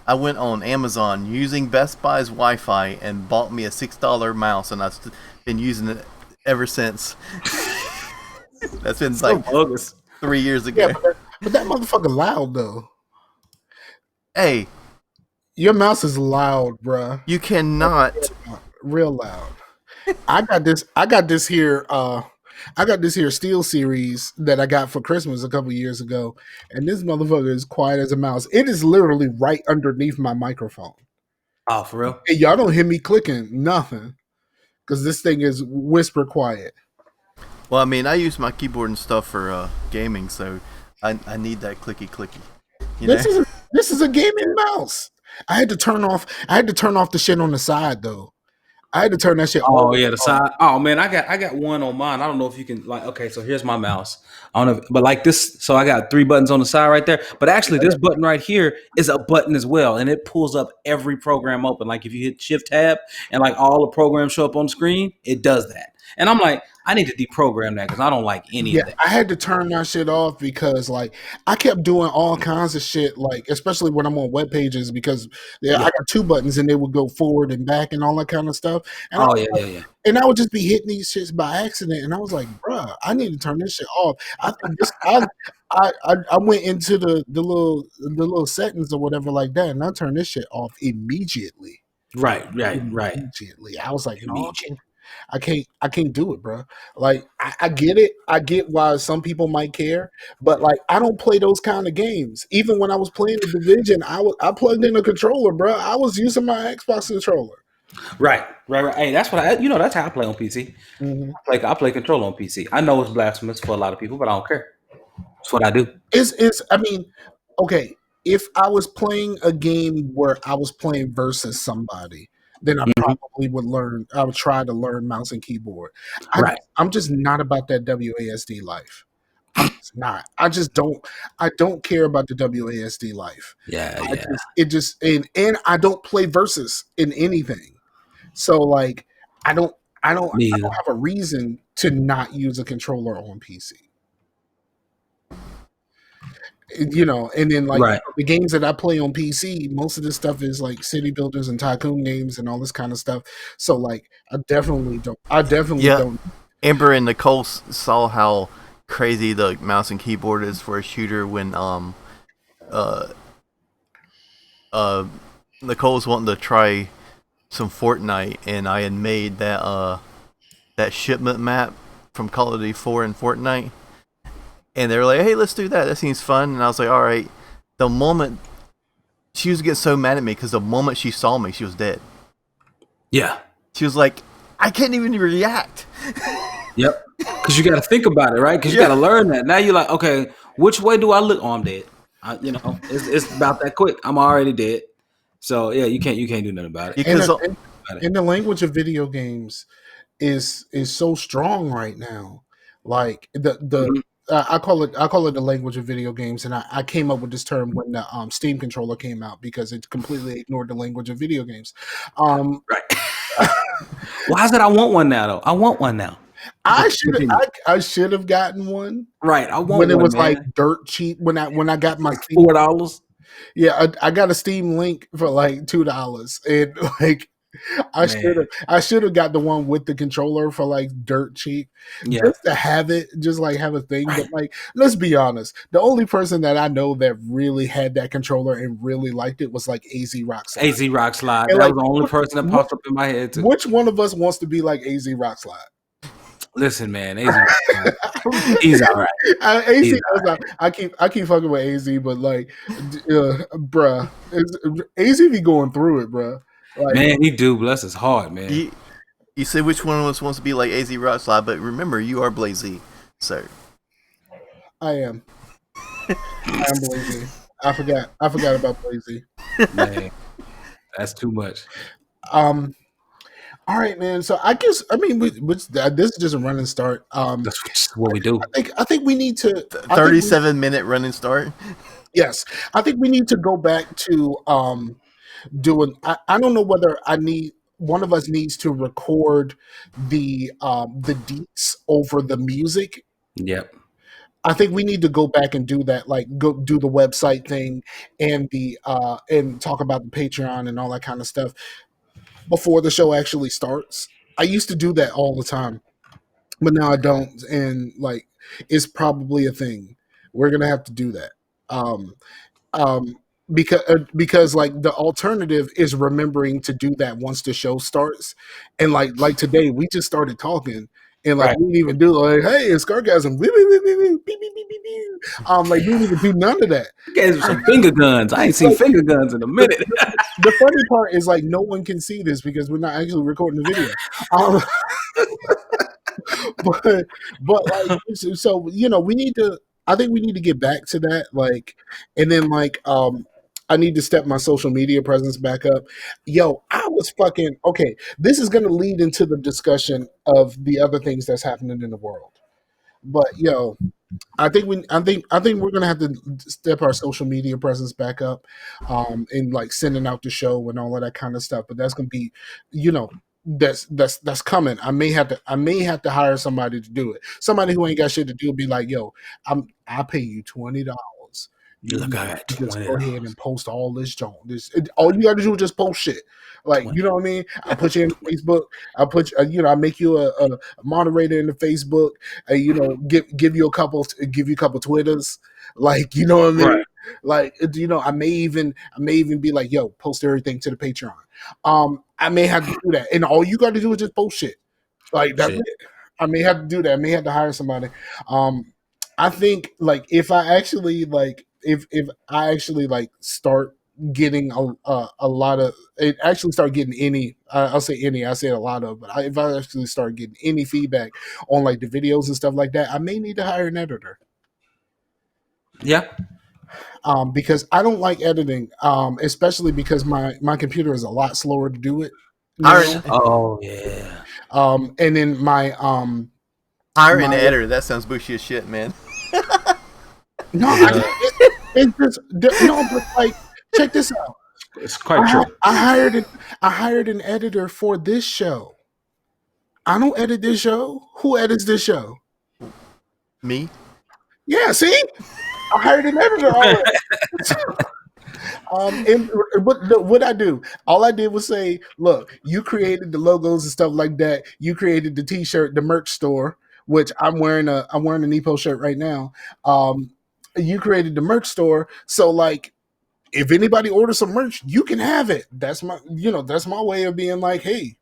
I went on Amazon using Best Buy's Wi-Fi and bought me a $6 mouse, and I've been using it ever since. That's been So like bogus. 3 years Yeah, ago. but that motherfucker loud though. Hey, Your mouse is loud, bruh. you cannot. Real loud. I got this here Steel Series that I got for Christmas a couple years ago, and this motherfucker is quiet as a mouse. It is literally right underneath my microphone. Oh, for real? And y'all don't hear me clicking nothing because this thing is whisper quiet. Well, I mean, I use my keyboard and stuff for gaming, so I need that clicky clicky. You know? This is a gaming mouse. I had to turn off the shit on the side though. I had to turn that shit Oh off. yeah, the side. Oh man, I got one on mine. I don't know if you can like. Okay, so here's my mouse. I don't know, but like this. So I got 3 buttons on the side right there. But actually, this button right here is a button as well, and it pulls up every program open. Like if you hit Shift Tab and like all the programs show up on the screen, it does that. And I'm like, I need to deprogram that because I don't like any Yeah, of that. I had to turn that shit off because like I kept doing all kinds of shit, like especially when I'm on web pages because yeah, I Yeah. got 2 buttons and they would go forward and back and all that kind of stuff. And Oh yeah. I would just be hitting these shits by accident, and I was like, bruh, I need to turn this shit off. I went into the little settings or whatever like that, and I turned this shit off immediately. Right. Immediately, I was like, no, Immediate. I can't do it, bro. Like, I get it. I get why some people might care, but like, I don't play those kind of games. Even when I was playing the Division, I plugged in a controller, bro. I was using my Xbox controller. Right. Hey, that's what that's how I play on PC. hmm I play control on PC. I know it's blasphemous for a lot of people, but I don't care. It's what I do. I mean, okay, if I was playing a game where I was playing versus somebody, then I Mhm. probably would learn. I would try to learn mouse and keyboard. Right. I'm just not about that WASD life. I'm just not. I just don't. I don't care about the WASD life. Yeah, I yeah. just it just and I don't play versus in anything. So like I don't Me I don't either. have a reason to not use a controller on PC. And then like Right. the games that I play on PC, most of this stuff is like city builders and tycoon games and all this kind of stuff. So like I definitely Yeah, don't. Amber and Nicole saw how crazy the mouse and keyboard is for a shooter when uh uh Nicole was wanting to try some Fortnite, and I had made that shipment map from Call of Duty 4 and Fortnite, and they were like, "Hey, let's do that. That seems fun." And I was like, "All right." The moment she was getting so mad at me because the moment she saw me, she was dead. Yeah. She was like, "I can't even react." Yep. Because you got to think about it, right? Because you got Yeah. to learn that. Now you're like, okay, which way do I look? Oh, I'm dead. It's about that quick. I'm already dead. So yeah, you can't do nothing about it. And, Because About it. and the language of video games is so strong right now. Like the Mhm. I call it the language of video games, and I came up with this term when the Steam controller came out because it completely ignored the language of video games. Um, Right. Why is it I want one now though? I want one now. I But should continue. I should have gotten one Right. I want when it one, was like man. dirt cheap when I got It's my like Steam. $4. Yeah, I got a Steam link for like $2, and like Man. I should have got the one with the controller for like dirt cheap, Yeah. just to have it, just like have a thing. But Right. like, let's be honest, the only person that I know that really had that controller and really liked it was like AZ Rockslide. AZ Rock Slide. And That like, was the only person that which, popped up in my head too. which one of us wants to be like AZ Rockslide? Listen, man, AZ Rock Slide. He's all right. AZ, He's all right. I keep fucking with AZ, but like, bruh, AZ be going through it, bruh. Like, Man, he do bless his heart, man. you say which one of us wants to be like AZ Rockslide, but remember, you are Blazy, so I am Blazy. I forgot about Blazy. Man, that's too much. Um, all right, man. So I guess this is just a running start. That's just what we do. I think we need to. I think 37-minute running start. yes, I think we need to go back to doing. I don't know whether I need one of us needs to record the deets over the music. Yep. I think we need to go back and do that, like go do the website thing and the and talk about the Patreon and all that kind of stuff before the show actually starts. I used to do that all the time, but now I don't, and like it's probably a thing. We're gonna have to do that. Um, um, because like the alternative is remembering to do that once the show starts, and like today we just started talking. And like Right. we didn't even do like, hey, it's Scarcasm. Like we didn't even do none of that. You guys with some finger guns. I ain't seen Like, finger guns in a the, minute. the funny part is like no one can see this because we're not actually recording the video. Um, but like so we need to. I think we need to get back to that. Like, and then like I need to step my social media presence back up. Yo, I was fucking okay. This is gonna lead into the discussion of the other things that's happening in the world. But yo, I think we're gonna have to step our social media presence back up, and like sending out the show and all of that kind of stuff. But that's gonna be, you know, that's coming. I may have to hire somebody to do it. Somebody who ain't got shit to do be like, yo, I'll pay you $20. Look, I got You just $20. go ahead and post all this junk. All you got to do is just post shit. Like, you know what I mean? I put you in Facebook. I put I make you a moderator in the Facebook. Give you a couple Twitters. Like, you know what I mean? Right. Like, I may even be like, yo, post everything to the Patreon. I may have to do that, and all you got to do is just post shit. Like that's Shit. it. I may have to do that. I may have to hire somebody. I think like if I actually like start getting a lot of it actually start getting any I'll say any I say a lot of but if I actually start getting any feedback on like the videos and stuff like that, I may need to hire an editor. Yeah. Because I don't like editing, especially because my computer is a lot slower to do it. now. Oh yeah. And then Hire an my editor. That sounds bushy as shit, man. no, It it's just no, but like check this out. it's quite true. I hired an editor for this show. I don't edit this show. Who edits this show? Me? Yeah, see, I hired an editor already. And what I do, all I did was say, look, you created the logos and stuff like that. You created the T-shirt, the merch store, which I'm wearing a Nepo shirt right now. You created the merch store, so like, if anybody orders some merch, you can have it. That's my way of being like, hey,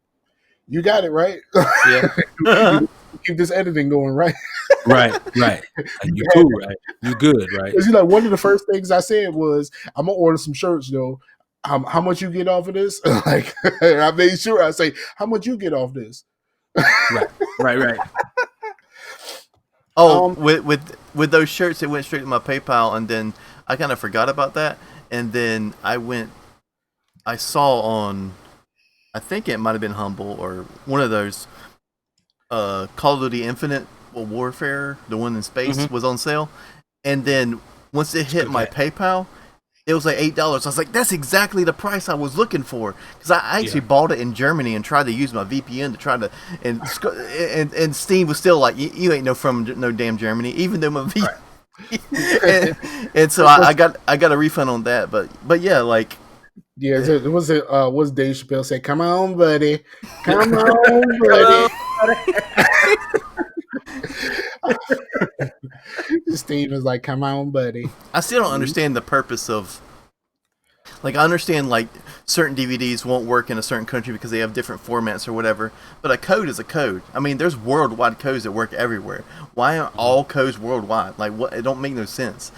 you got it right. Yeah. You keep this editing going, right? Right, right. Like, you cool, right? You good, right? Because one of the first things I said was, I'm gonna order some shirts though. How much you get off of this? Like, I made sure I say, how much you get off this? Right, right, right. Oh, Um, with those shirts, it went straight to my PayPal, and then I kind of forgot about that, and then I saw on, I think it might have been Humble or one of those, Call of Duty Infinite Warfare, the one in space, was on sale, and then once it hit my PayPal, it was like $8. I was like, that's exactly the price I was looking for, because I actually bought it in Germany and tried to use my VPN to try to, and Steam was still like, you ain't from no damn Germany, even though my and so I got a refund on that, but yeah, like, yeah, was Dave Chappelle say, "Come on, buddy, come on, buddy." Steve was like, "Come on, buddy." I still don't understand the purpose of, like, I understand like certain DVDs won't work in a certain country because they have different formats or whatever, but a code is a code. I mean, there's worldwide codes that work everywhere. Why aren't all codes worldwide? Like, what? It don't make no sense.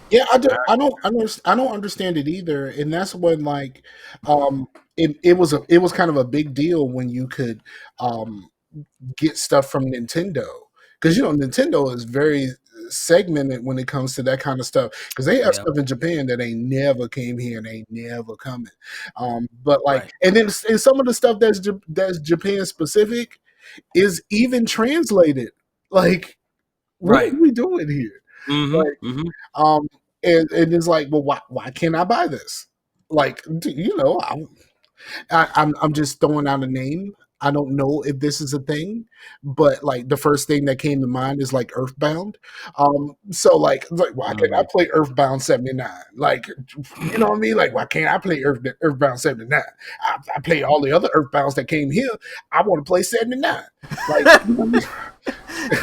Yeah, I don't understand it either, and that's when like, it was kind of a big deal when you could get stuff from Nintendo, because Nintendo is very segmented when it comes to that kind of stuff, because they have Yeah, stuff in Japan that ain't never came here and ain't never coming. But like, right, and some of the stuff that's Japan specific is even translated. Like, what right. are we doing here? Like, Mm-hmm. Mm-hmm. um, and it's like, well, why can't I buy this? Like, I'm just throwing out a name. I don't know if this is a thing, but like the first thing that came to mind is like Earthbound. So like, why can't I play Earthbound 79? Like, you know what I mean? Like, why can't I play Earthbound 79? I play all the other Earthbounds that came here. I want to play 79. Like, you know what I mean?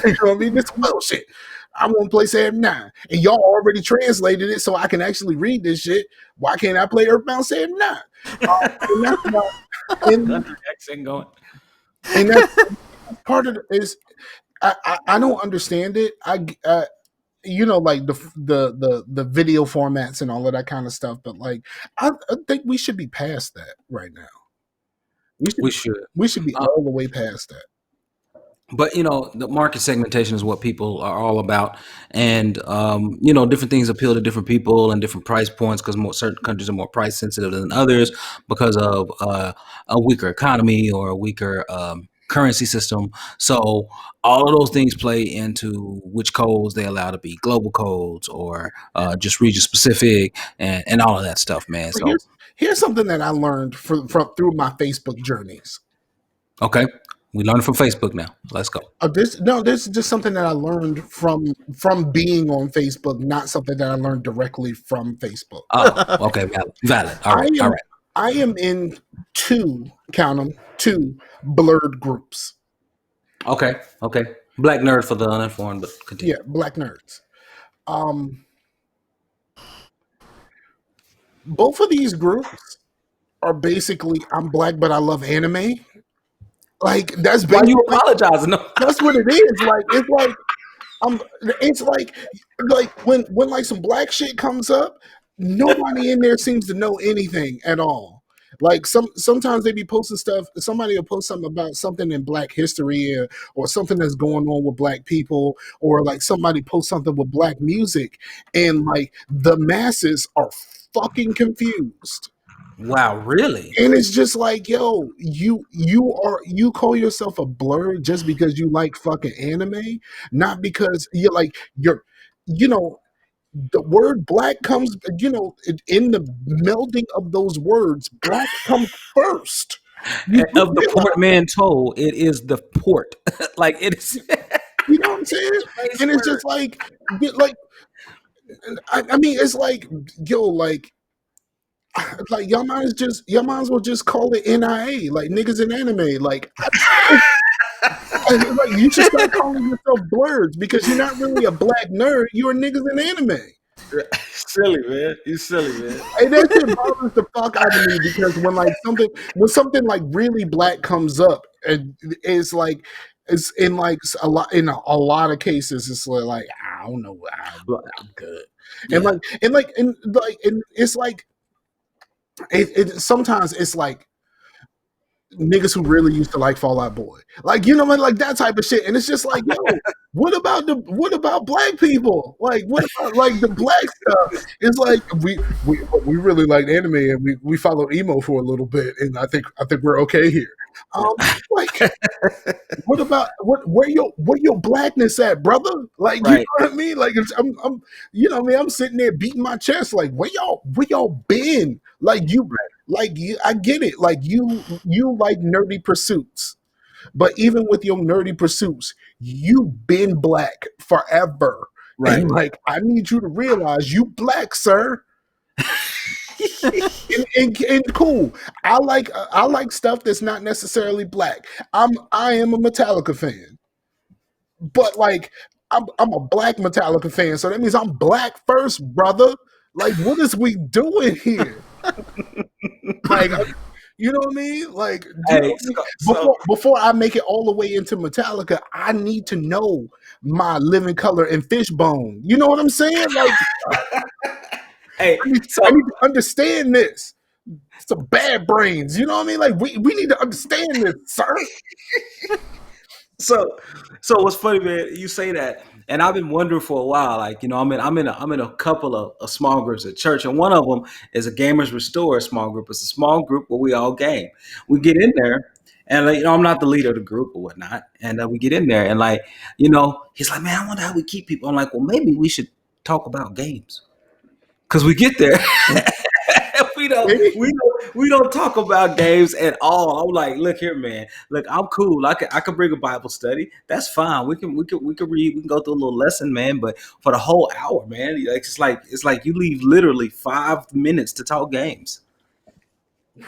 You know what I mean? This bullshit. I want to play 79. And y'all already translated it so I can actually read this shit. Why can't I play Earthbound 79? And that's why, and, Country accent going. and that's part of it is, I don't understand it. Like the video formats and all of that kind of stuff, but like, I think we should be past that right now. We should. We should be Uh, all the way past that. But the market segmentation is what people are all about, and different things appeal to different people and different price points because certain countries are more price sensitive than others because of a weaker economy or a weaker currency system. So all of those things play into which codes they allow to be global codes or just region specific and all of that stuff, man. But So here's something that I learned from through my Facebook journeys. okay, we learn from Facebook now. Let's go. This is just something that I learned from being on Facebook, not something that I learned directly from Facebook. Oh, okay, valid. All I right, all am right. I am in count them, two blurred groups. Okay, okay. Black nerd for the uninformed, but continue. Yeah, black nerds. Um, both of these groups are basically, I'm black but I love anime. Like, that's Why you basically, apologizing? No. that's what it is. Like, it's like when like some black shit comes up, nobody in there seems to know anything at all. Like, sometimes they be posting stuff. Somebody will post something about something in Black history, or something that's going on with Black people, or like somebody post something with Black music, and like the masses are fucking confused. Wow, really? And it's just like, yo, you call yourself a blur just because you like fucking anime, not because you're you know the word black comes, in the melding of those words, black comes first. You do Of the realize, portmanteau, it is the port. Like it is you know what I'm saying? base And it's word. just like I mean, it's like, yo, like y'all might as well just call it NIA, like niggas in anime. Like you should start calling yourself blurs because you're not really a black nerd. You're niggas in anime. Silly, man. You silly, man. And that shit bothers the fuck out of me because when something like really black comes up, and it's like it's in like a lot of cases, it's like I don't know, I'm good. And Yeah. it's like sometimes it's like niggas who really used to like Fall Out Boy, like like that type of shit. And it's just like, yo, what about black people? Like, what about like the black stuff? It's like we really liked anime and we followed emo for a little bit, and I think we're okay here. Like, what about where your blackness at, brother? Like, you know Right. what I mean? Like, I'm what I mean, I'm sitting there beating my chest, like, where y'all been? I get it. Like, you like nerdy pursuits, but even with your nerdy pursuits, you've been black forever, Right. and like, I need you to realize you black, sir. And cool. I like stuff that's not necessarily black. I am a Metallica fan, but like I'm a black Metallica fan, so that means I'm black first, brother. Like, what is we doing here? Like, you know what I mean? Like, do you know Hey, what I mean? so Before I make it all the way into Metallica, I need to know my Living Color and Fishbone. You know what I'm saying? Like, hey, I need to understand this. Some bad brains. You know what I mean? Like, we need to understand this, sir. so what's funny, man, you say that, and I've been wondering for a while, like, I'm in a couple of small groups at church, and one of them is a Gamers Restore small group. It's a small group where we all game. We get in there, and like, I'm not the leader of the group or whatnot, and we get in there, and like, he's like, man, I wonder how we keep people. I'm like, well, maybe we should talk about games, because we get there. we don't Maybe. we don't talk about games at all. I'm like, look here, man. Look, I'm cool. I can bring a Bible study. That's fine. We can read. We can go through a little lesson, man. But for the whole hour, man, it's like you leave literally 5 minutes to talk games.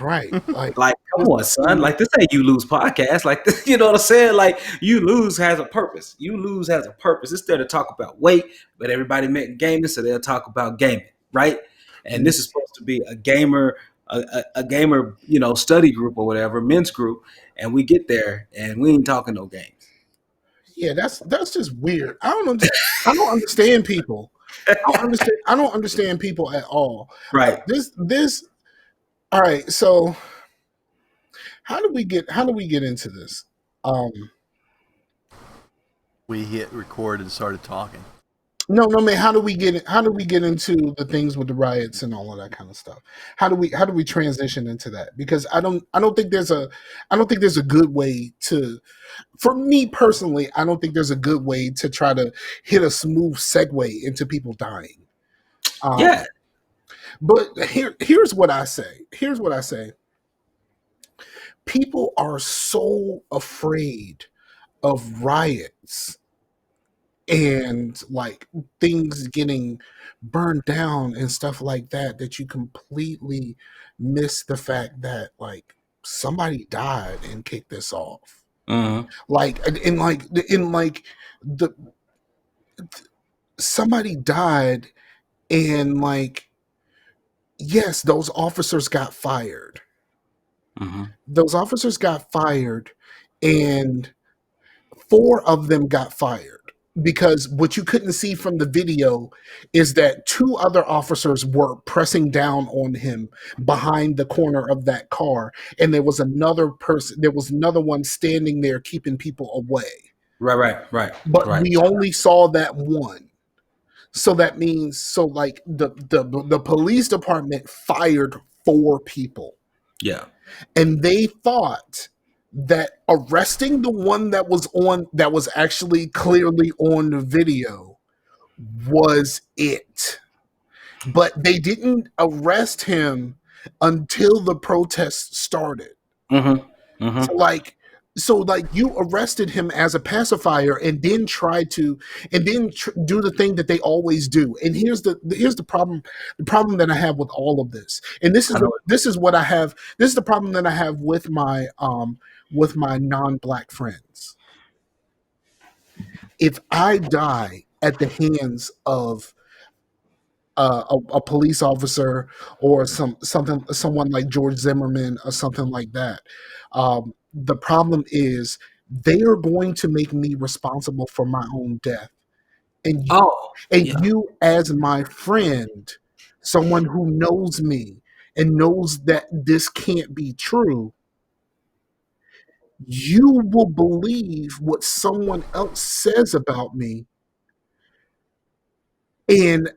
Right. Like, Like, come on, son. Like, this ain't You Lose podcast. Like, this, you know what I'm saying? Like, You Lose has a purpose. You Lose has a purpose. It's there to talk about weight, but everybody meant gaming, so they'll talk about gaming, right? And this is supposed to be a gamer, a gamer, study group or whatever, men's group. And we get there and we ain't talking no games. yeah, that's just weird. I don't understand people. I don't understand people at all. Like, Right. this. All right. So how do we get into this? Um, We hit record and started talking. no, man. How do we get into the things with the riots and all of that kind of stuff? How do we transition into that? Because I don't think there's a good way to. For me personally, I don't think there's a good way to try to hit a smooth segue into people dying. Um, Yeah. but here's what I say. Here's what I say. People are so afraid of riots and like things getting burned down and stuff like that, that you completely miss the fact that like somebody died and kicked this off. Hmm. Like, in like the somebody died, and like, yes, those officers got fired. Hmm. Those officers got fired, and four of them got fired because what you couldn't see from the video is that two other officers were pressing down on him behind the corner of that car, and there was another one standing there keeping people away, Right. Right. Right. but Right. we only saw that one. So that means, so like, the police department fired 4 people. Yeah. And they thought that arresting the one that was actually clearly on the video was it. But they didn't arrest him until the protests started. Mm-hmm. So Mm-hmm. like so like you arrested him as a pacifier and then do the thing that they always do. And here's the problem that I have with all of this. And I know. this is the problem that I have with my non-black friends. If I die at the hands of a police officer or someone like George Zimmerman or something like that. The problem is they are going to make me responsible for my own death, and Oh, yeah. you as my friend, someone who knows me and knows that this can't be true, you will believe what someone else says about me, and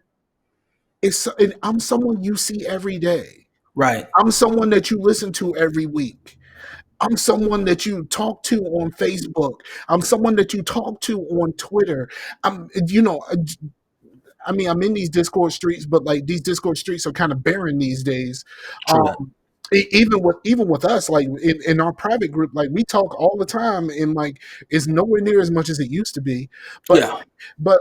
I'm someone you see every day. Right. I'm someone that you listen to every week. I'm someone that you talk to on Facebook. I'm someone that you talk to on Twitter. I mean, I'm in these Discord streets, but like these Discord streets are kind of barren these days. True that. Even with us, like in our private group, like we talk all the time, and like it's nowhere near as much as it used to be. But Yeah.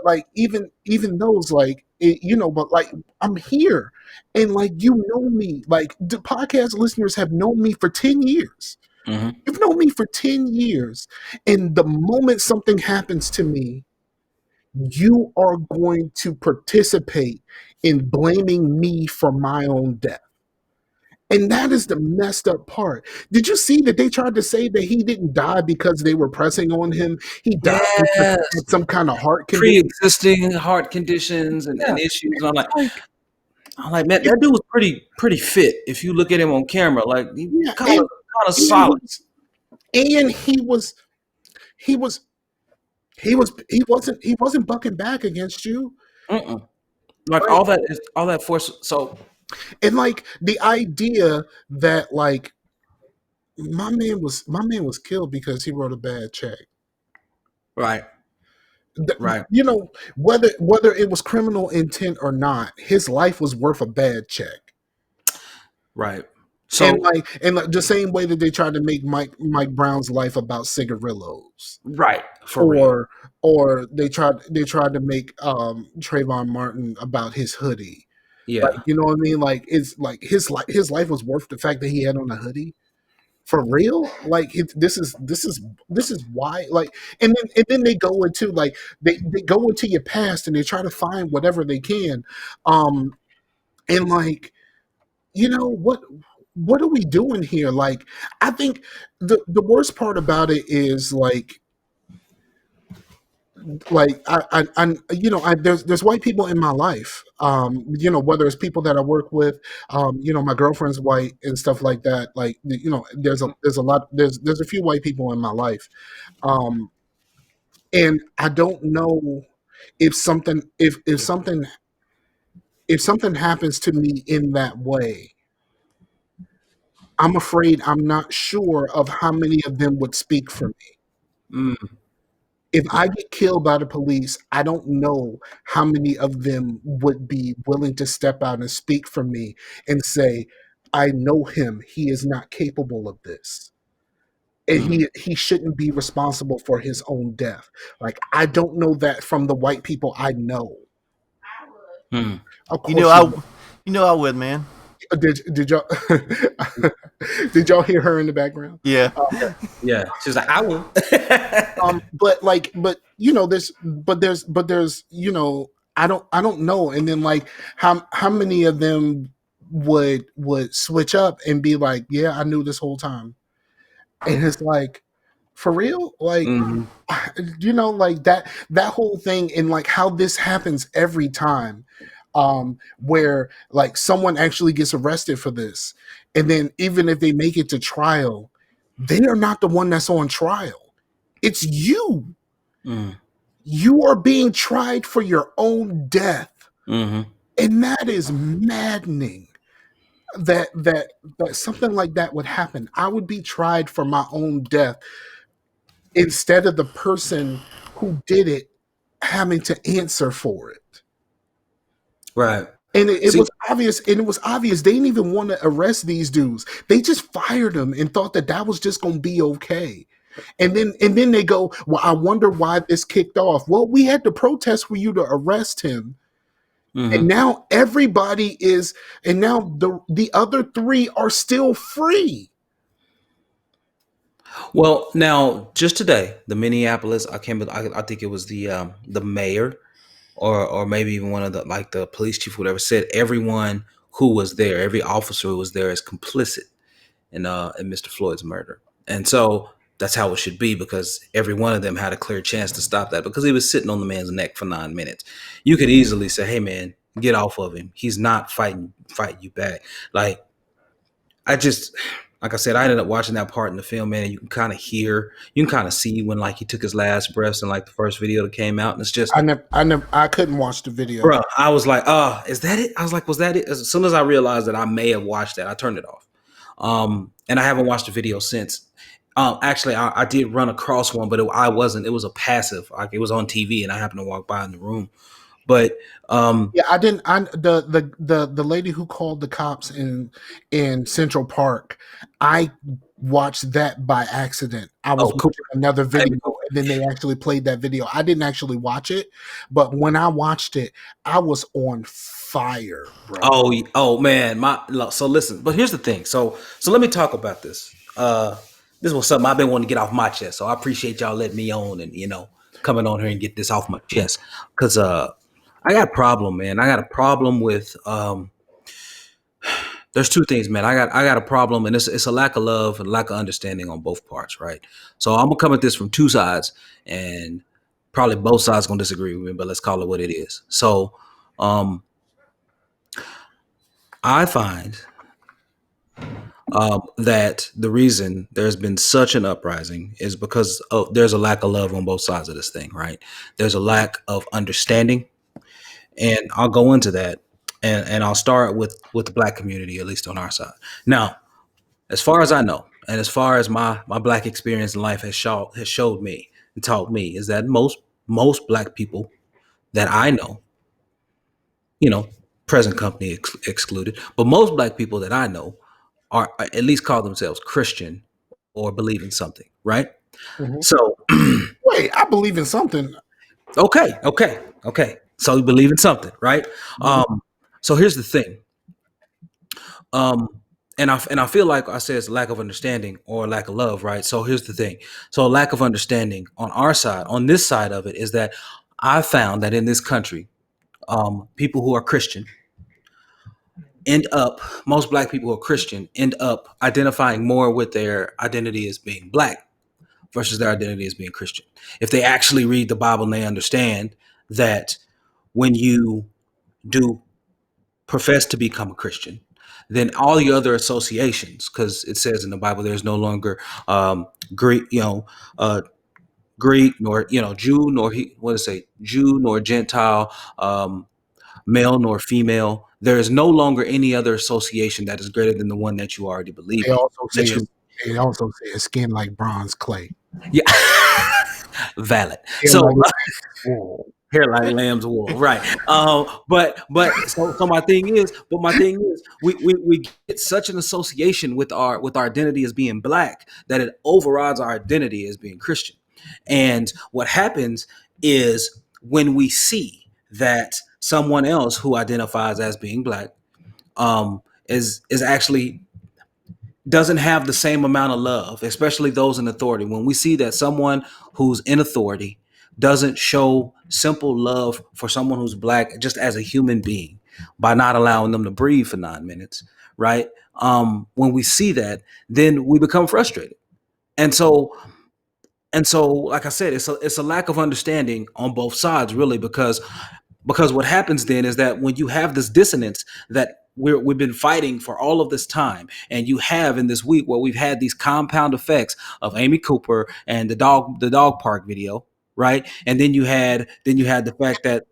like even those like but like I'm here, and like know me, like the podcast listeners have known me for 10 years. Mm-hmm. You've known me for 10 years, and the moment something happens to me, you are going to participate in blaming me for my own death. And that is the messed up part. Did you see that they tried to say that he didn't die because they were pressing on him? He died because he Yes. had some kind of heart condition. Pre-existing heart conditions and Yeah, issues. like I'm like, man, if, that dude was pretty fit. If you look at him on camera, like he yeah, kind of and solid. and he was he wasn't bucking back against you. Mm-mm. Like Like, all that force. So and like the idea that like my man was killed because he wrote a bad check. right, right, Whether it was criminal intent or not, his life was worth a bad check. right. And So like the same way that they tried to make Mike Brown's life about cigarillos, right, for real. or they tried to make Trayvon Martin about his hoodie. Like, Yeah. you know what I mean? Like it's like his life was worth the fact that he had on a hoodie. For real, like this is why, like, and then they go into like they go into your past and they try to find whatever they can, um and like, what are we doing here? Like, I think the worst part about it is like there's white people in my life, whether it's people that I work with, my girlfriend's white and stuff like that, like, there's a few white people in my life, um and I don't know if something happens to me in that way. I'm afraid I'm not sure of how many of them would speak for me. Mm, If I get killed by the police, I don't know how many of them would be willing to step out and speak for me and say, I know him. He is not capable of this. And mm, he shouldn't be responsible for his own death. Like, I don't know that from the white people I know. mm. Of You know, course you I would, man. did y'all did y'all hear her in the background? Yeah. Yeah. She's like, I will. But there's I don't know. And then like how many of them would switch up and be like, yeah, I knew this whole time. And it's like, for real? Like, Hmm. like that whole thing, and like how this happens every time, where like someone actually gets arrested for this, and then even if they make it to trial, they are not the one that's on trial. It's you. Mm, You are being tried for your own death, hmm. and that is maddening. that something like that would happen, I would be tried for my own death instead of the person who did it having to answer for it. Right. And it See, was obvious, and it was obvious they didn't even want to arrest these dudes. They just fired them and thought that that was just going to be okay. And then they go, well, I wonder why this kicked off. Well, we had to protest for you to arrest him, and mhm. now everybody is, and now the other three are still free. Well, now just today, the Minneapolis, I can't, I think it was the mayor or maybe even one of the like the police chief, whatever, said everyone who was there, every officer who was there, is complicit in Mr. Floyd's murder, and so that's how it should be because every one of them had a clear chance to stop that because he was sitting on the man's neck for 9 minutes. You could easily say, "Hey, man, get off of him. He's not fighting you back." Like I just, like I said, I ended up watching that part in the film, man. And you can kind of hear, you can kind of see when like he took his last breaths in like the first video that came out, and it's just, I couldn't watch the video. bro. I was like, is that it? I was like, was that it? As soon as I realized that I may have watched that, I turned it off. And I haven't watched the video since. Actually, I did run across one, but I wasn't. It was a passive. Like it was on TV, and I happened to walk by in the room. But Yeah, I didn't. The lady who called the cops in Central Park, I watched that by accident. I was oh, watching Cooper, another video, Amy Cooper. and then they actually played that video. I didn't actually watch it, but when I watched it, I was on fire, bro. Oh man, so listen, but here's the thing. So let me talk about this. This was something I've been wanting to get off my chest. So I appreciate y'all letting me on and coming on here and get this off my chest. Cause I got a problem, man. I got a problem with there's two things, man. I got a problem, and it's a lack of love and lack of understanding on both parts, right? So I'm gonna come at this from two sides, and probably both sides gonna disagree with me, but let's call it what it is. So um I find that the reason there's been such an uprising is because there's a lack of love on both sides of this thing, right? There's a lack of understanding, and I'll go into that, and I'll start with the black community, at least on our side. Now, as far as I know, and as far as my black experience in life has showed me and taught me, is that most black people that I know, you know, present company excluded, but most black people that I know are at least call themselves Christian or believe in something, right? Mhm. So, Wait, I believe in something. okay. So you believe in something, right? Mhm. So here's the thing. Um, and I feel like I said it's lack of understanding or lack of love, right? So here's the thing. So lack of understanding on our side, on this side of it, is that I found that in this country, people who are Christian end up, most black people who are Christian end up identifying more with their identity as being black versus their identity as being Christian. If they actually read the Bible and they understand that when you do profess to become a Christian, then all the other associations, because it says in the Bible, there's no longer Greek, Greek nor Jew nor what does it say, Jew nor Gentile, male nor female. There is no longer any other association that is greater than the one that you already believe They in. also say That it's, you, they also say it's skin like bronze clay. yeah, valid. Hair So like wool. hair like lamb's wool, right? But my thing is, we get such an association with our identity as being black that it overrides our identity as being Christian. And what happens is when we see that someone else who identifies as being black is actually doesn't have the same amount of love, especially those in authority. When we see that someone who's in authority doesn't show simple love for someone who's black just as a human being by not allowing them to breathe for 9 minutes, right? When we see that, then we become frustrated. And so, like I said, it's a lack of understanding on both sides, really, because what happens then is that when you have this dissonance that we've been fighting for all of this time, and you have in this week where we've had these compound effects of Amy Cooper and the dog park video, right? And then you had the fact that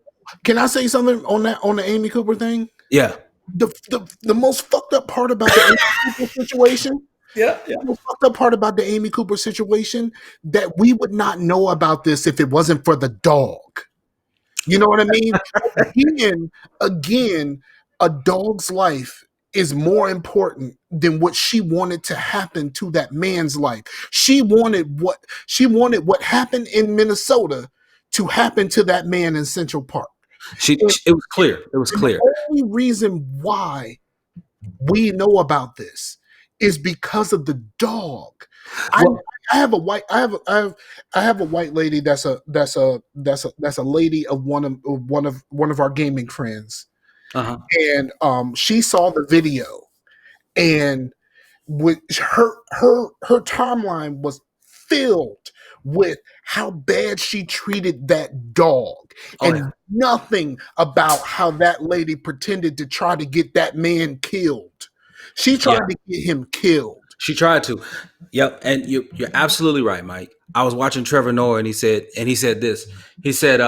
Can I say something on the Amy Cooper thing? yeah, the most fucked up part about the Amy Cooper situation, Yeah, yeah. the most fucked up part about the Amy Cooper situation, that we would not know about this if it wasn't for the dog. You know what I mean? Again, a dog's life is more important than what she wanted to happen to that man's life. She wanted what happened in Minnesota to happen to that man in Central Park. And, It was clear. It was and the clear. only reason why we know about this is because of the dog. I Well, I have a white I have a white lady that's a lady of one of our gaming friends, uh-huh. and she saw the video, and with her timeline was filled with how bad she treated that dog, Oh yeah. and nothing about how that lady pretended to try to get that man killed. She Yeah. tried to get him killed. She tried to. Yep, and you're absolutely right, Mike. I was watching Trevor Noah, and he said this. He said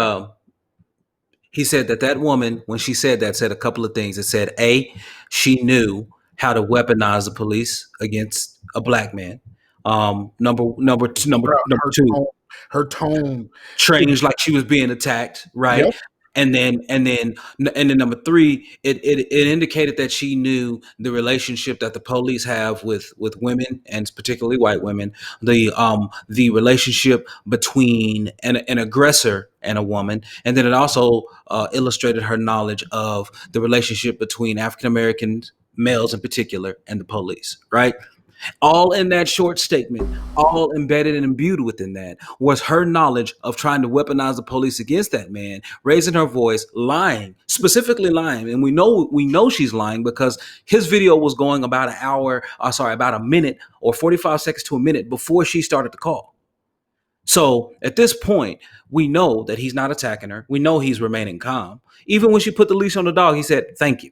he said that woman, when she said that, said a couple of things. It said, A, she knew how to weaponize the police against a black man. Bruh, Number two, her tone. changed like she was being attacked, right? Yep. And then number three, it indicated that she knew the relationship that the police have with women, and particularly white women, the relationship between an aggressor and a woman, and then it also illustrated her knowledge of the relationship between African American males in particular and the police, right? All in that short statement, all embedded and imbued within that was her knowledge of trying to weaponize the police against that man, raising her voice, lying, specifically lying. And we know she's lying because his video was going about about a minute or 45 seconds to a minute before she started the call. So at this point, we know that he's not attacking her. We know he's remaining calm. Even when she put the leash on the dog, he said, "Thank you."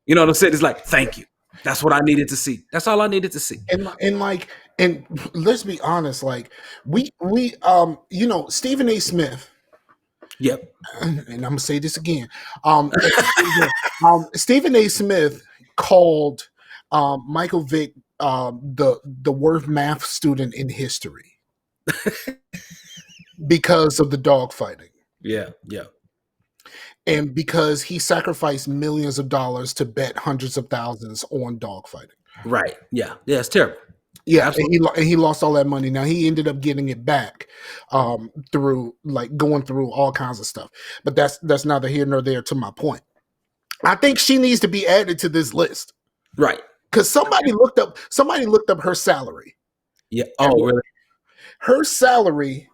You know what I'm saying? It's like, "Thank you." That's what I needed to see. That's all I needed to see. And let's be honest, like we Stephen A. Smith, Yep. and I'm gonna say this again. Stephen A. Smith called Michael Vick the worst math student in history because of the dog fighting, Yeah. Yeah. and because he sacrificed millions of dollars to bet hundreds of thousands on dog fighting. Right. Yeah. Yeah. It's terrible. Yeah, Absolutely. and he lost all that money. Now he ended up getting it back through like going through all kinds of stuff. But that's neither here nor there to my point. I think she needs to be added to this list Right. because somebody looked up her salary. Yeah. And Oh, really? her salary,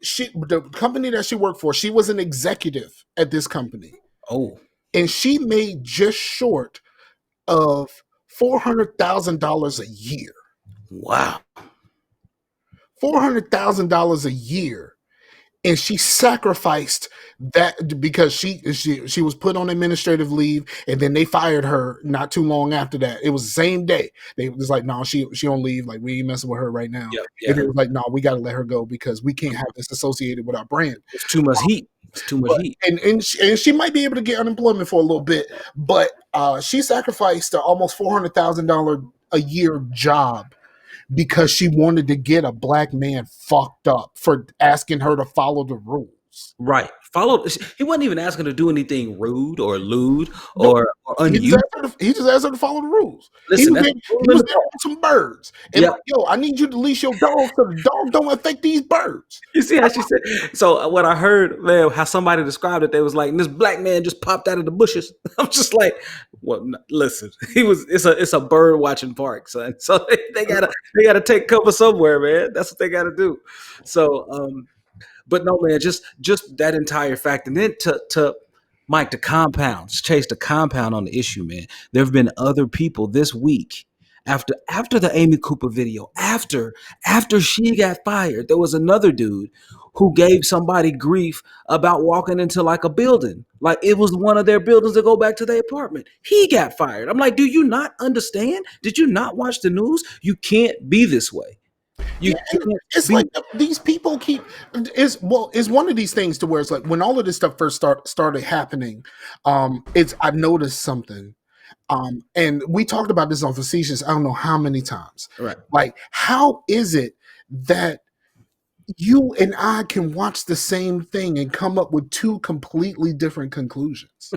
the company that she worked for, she was an executive at this company, Oh, and she made just short of $400,000 a year. wow. $400,000 a year, and she sacrificed that because she was put on administrative leave, and then they fired her not too long after that. It was the same day. They was like, "No, she on leave. Like we ain't messing with her right now." Yeah. And Yeah. it was like, "No, we got to let her go because we can't have this associated with our brand." It's too much heat. It's too much But heat. and she might be able to get unemployment for a little bit, but she sacrificed an almost $400,000 a year job because she wanted to get a black man fucked up for asking her to follow the rules. Right. Follow. He wasn't even asking her to do anything rude or lewd No, or unusual. he just asked her to follow the rules. Listen, that's He was there with some birds. And Yep. like, yo, I need you to leash your dog so the dog don't affect these birds. You see how she said? So what I heard, man, how somebody described it, they was like, "This black man just popped out of the bushes." I'm just like, "Well, listen, he was. It's a bird watching park, son. So they gotta take cover somewhere, man. That's what they gotta do." So, but no, man, just that entire fact, and then to Mike, the compounds, chase the compound on the issue, man. There have been other people this week after the Amy Cooper video, after she got fired, there was another dude who gave somebody grief about walking into like a building, like it was one of their buildings to go back to their apartment. He got fired. I'm like, do you not understand? Did you not watch the news? You can't be this way. You Yeah, can't it's be. like these people keep it's one of these things to where it's like when all of this stuff first started happening, it's I noticed something. And we talked about this on Facetious, I don't know how many times. Right. Like, how is it that you and I can watch the same thing and come up with two completely different conclusions?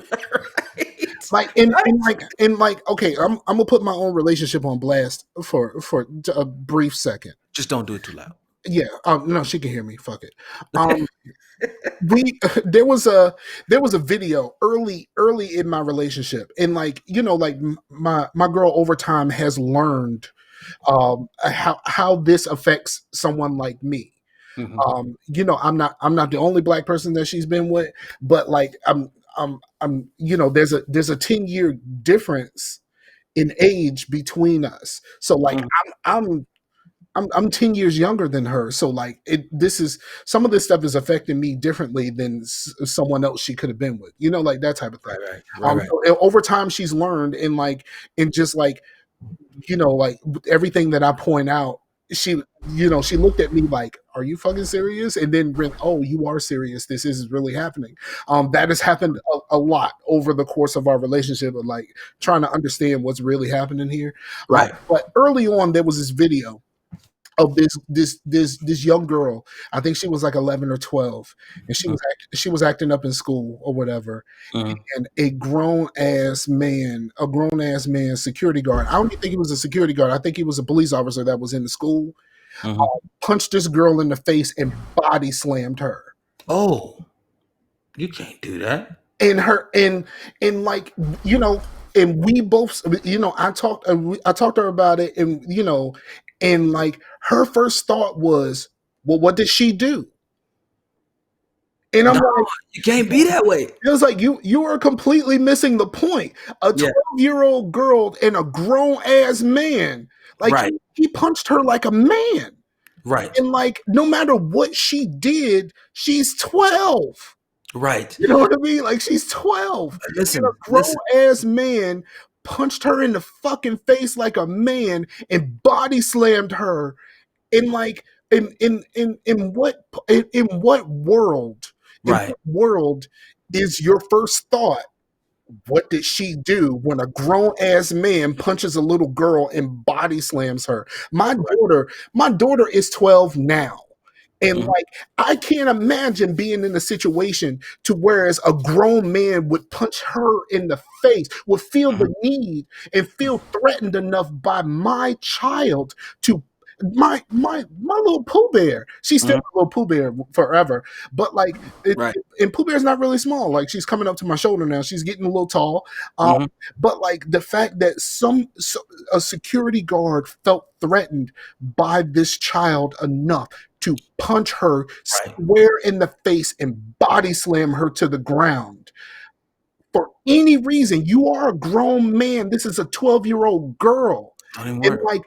Like, okay, I'm gonna put my own relationship on blast for a brief second. Just don't do it too loud. Yeah, no, she can hear me. Fuck it. We there was a video early in my relationship, and like, like my girl over time has learned how this affects someone like me. Mhm. I'm not the only black person that she's been with, but like there's a 10-year difference in age between us. So like Mhm. I'm I'm 10 years younger than her. So like this is some of this stuff is affecting me differently than someone else she could have been with, like that type of thing. Right. So over time she's learned, and just like, like everything that I point out, she looked at me like, are you fucking serious? And then went, oh, you are serious. This is really happening. That has happened a lot over the course of our relationship, of like trying to understand what's really happening here. Right. But early on, there was this video of this young girl. I think she was like 11 or 12, and she was acting up in school or whatever. Mhm. And a grown ass man, security guard. I don't even think he was a security guard. I think he was a police officer that was in the school. Mhm. Punched this girl in the face and body slammed her. Oh, you can't do that. And her and like, and we both, I talked to her about it, and and like her first thought was, well, what did she do? And I'm No, like, you can't be that way. it was like, you are completely missing the point. A Yeah. 12-year-old girl and a grown ass man, like Right. he punched her like a man. Right. And like, no matter what she did, she's 12. Right. You know what I mean? Like, she's 12. And a grown ass man punched her in the fucking face like a man and body slammed her. In like, in what world? In Right. what world is your first thought? What did she do when a grown ass man punches a little girl and body slams her? My daughter is 12 now. And Mhm. like, I can't imagine being in a situation to whereas a grown man would punch her in the face, would feel Mhm. the need and feel threatened enough by my child to my little Pooh Bear. She's still Mhm. a little Pooh Bear forever, but like, Right. and Pooh Bear's not really small. Like, she's coming up to my shoulder now. She's getting a little tall. Mhm. But like the fact that a security guard felt threatened by this child enough to punch her Right. square in the face and body slam her to the ground for any reason. You are a grown man. This is a 12-year-old girl. Don't even And work. like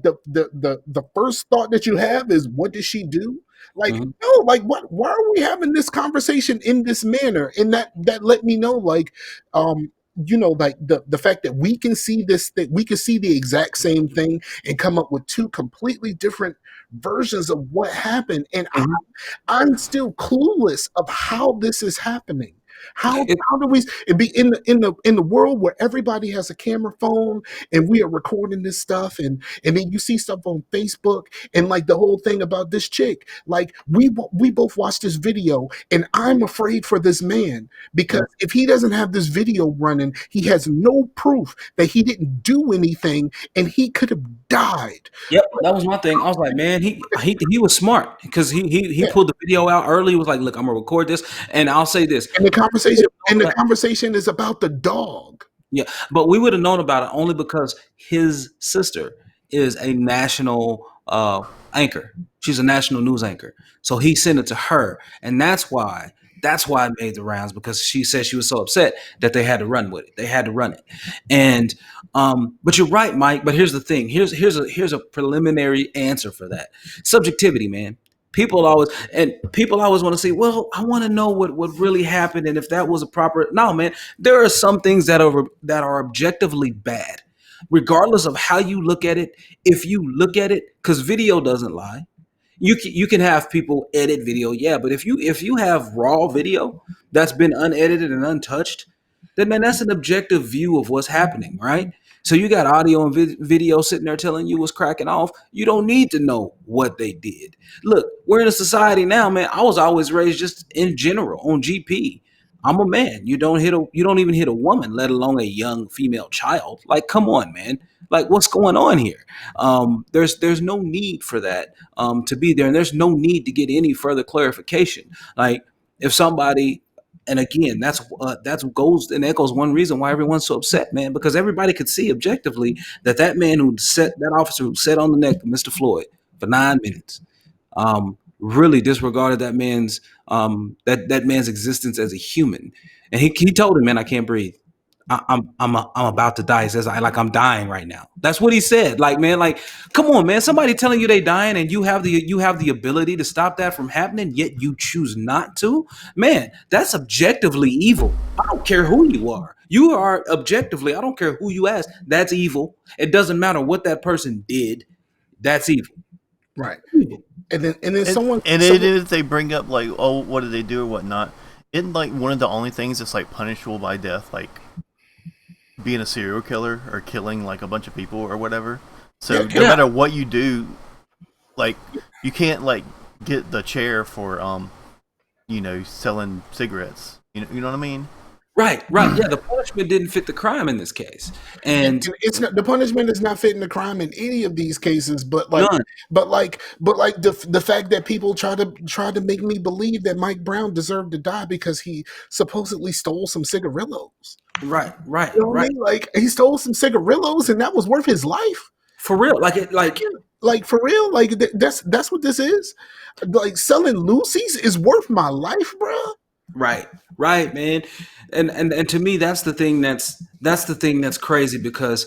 the first thought that you have is, what did she do? Like, Mhm. no, like, why are we having this conversation in this manner? And that let me know, like, like the fact that we can see this, that we can see the exact same thing and come up with two completely different versions of what happened. And Mhm. I'm still clueless of how this is happening. It How do we it be in the world where everybody has a camera phone and we are recording this stuff, and then you see stuff on Facebook, and like the whole thing about this chick, like we both watched this video, and I'm afraid for this man, because Mhm. if he doesn't have this video running, he has no proof that he didn't do anything, and he could have died. Yep, that was my thing. I was like, man, he was smart because he Yeah. pulled the video out early. He was like, look, I'm gonna record this, and I'll say this. And We would've known the conversation is about the dog. Yeah, but we would have known about it only because his sister is a national anchor. She's a national news anchor. So he sent it to her, and that's why it made the rounds, because she said she was so upset that they had to run with it. They had to run it. And but you're right, Mike. But here's the thing. Here's a preliminary answer for that. Subjectivity, man. People always want to say, well, I want to know what really happened, and if that was a proper. No, man, there are some things that are objectively bad, regardless of how you look at it. If you look at it, because video doesn't lie. You can have people edit video, yeah, but if you have raw video that's been unedited and untouched, then man, that's an objective view of what's happening, right? So you got audio and video sitting there telling you what's cracking off. You don't need to know what they did. Look, we're in a society now, man. I was always raised just in general on GP. I'm a man. You don't even hit a woman, let alone a young female child. Like, come on, man. Like, what's going on here? There's no need for that to be there, and there's no need to get any further clarification. Like, if somebody, and again, that's goes and echoes one reason why everyone's so upset, man, because everybody could see objectively that that officer who sat on the neck of Mr. Floyd for 9 minutes, really disregarded that man's existence as a human, and he told him, "Man, I can't breathe. I'm about to die." He says, I'm dying right now." That's what he said. Like, man, like, come on, man. Somebody telling you they dying and you have the ability to stop that from happening, yet you choose not to. Man, that's objectively evil. I don't care who you are. You are objectively, I don't care who you ask. That's evil. It doesn't matter what that person did. That's evil. Right. Evil. And then And someone it is they bring up like, oh, what did they do or whatnot? Isn't like one of the only things that's like punishable by death, like being a serial killer or killing like a bunch of people or whatever. So no matter what you do, like you can't like get the chair for selling cigarettes. You know what I mean? Right. Yeah, the punishment didn't fit the crime in this case. And it's not, the punishment is not fitting the crime in any of these cases, but none. the fact that people try to make me believe that Mike Brown deserved to die because he supposedly stole some cigarillos. Right. You know what I mean? Like, he stole some cigarillos and that was worth his life. For real. Like for real, like that's what this is. Like, selling Lucy's is worth my life, bro. Right, man. And to me, that's the thing that's crazy, because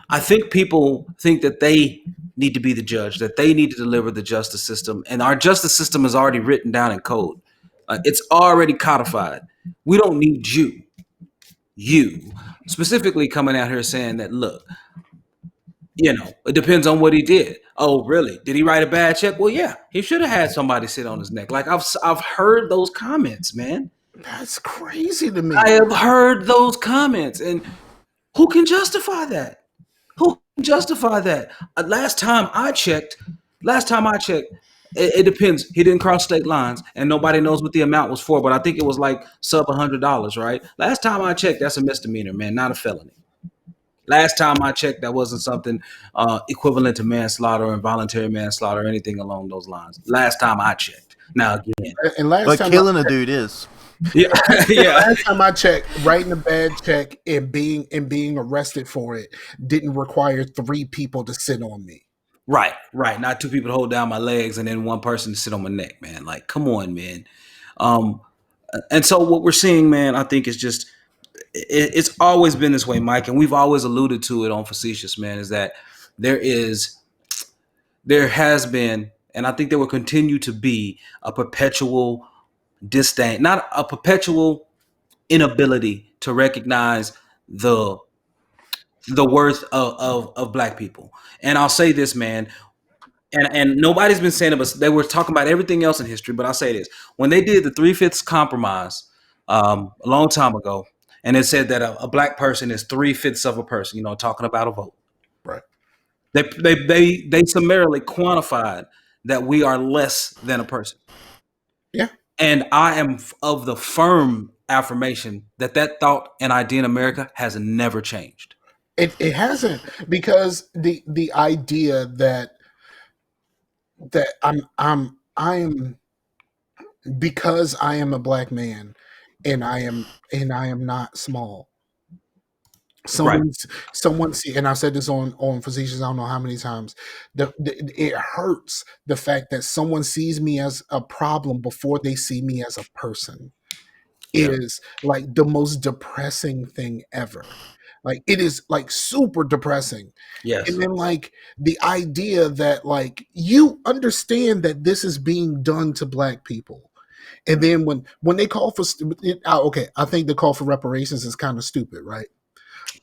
I think people think that they need to be the judge, that they need to deliver the justice system, and our justice system is already written down in code. It's already codified. We don't need you specifically coming out here saying that, look, it depends on what he did. Oh, really? Did he write a bad check? Well, yeah, he should have had somebody sit on his neck. Like, I've heard those comments, man. That's crazy to me. I have heard those comments, and who can justify that? Who can justify that? Last time I checked, it depends. He didn't cross state lines, and nobody knows what the amount was for, but I think it was like sub $100, right? Last time I checked, that's a misdemeanor, man, not a felony. Last time I checked, that wasn't something equivalent to manslaughter or involuntary manslaughter or anything along those lines. Last time I checked. Now, again, And last But time killing a dude is. yeah, last time I checked, writing a bad check and being arrested for it didn't require 3 people to sit on me. right. Not 2 people to hold down my legs and then 1 person to sit on my neck, man. Like, come on, man. And so what we're seeing, man, I think is just it's always been this way, Mike, and we've always alluded to it on Facetious, man, is that there has been, and I think there will continue to be, a perpetual disdain, not a perpetual inability to recognize the worth of Black people. And I'll say this, man, and nobody's been saying it, but they were talking about everything else in history. But I'll say this: when they did the 3/5 compromise a long time ago, and it said that a Black person is 3/5 of a person, talking about a vote. Right. They summarily quantified that we are less than a person. Yeah. And I am of the firm affirmation that thought and idea in America has never changed. It hasn't, because the idea that I'm because I am a Black man and I am not small. Someone see, and I've said this on Facetious, I don't know how many times. It hurts, the fact that someone sees me as a problem before they see me as a person. Yeah. Is like the most depressing thing ever. Like, it is like super depressing. Yes. And then, like, the idea that, like, you understand that this is being done to Black people. And then when they call for okay, I think the call for reparations is kind of stupid, right?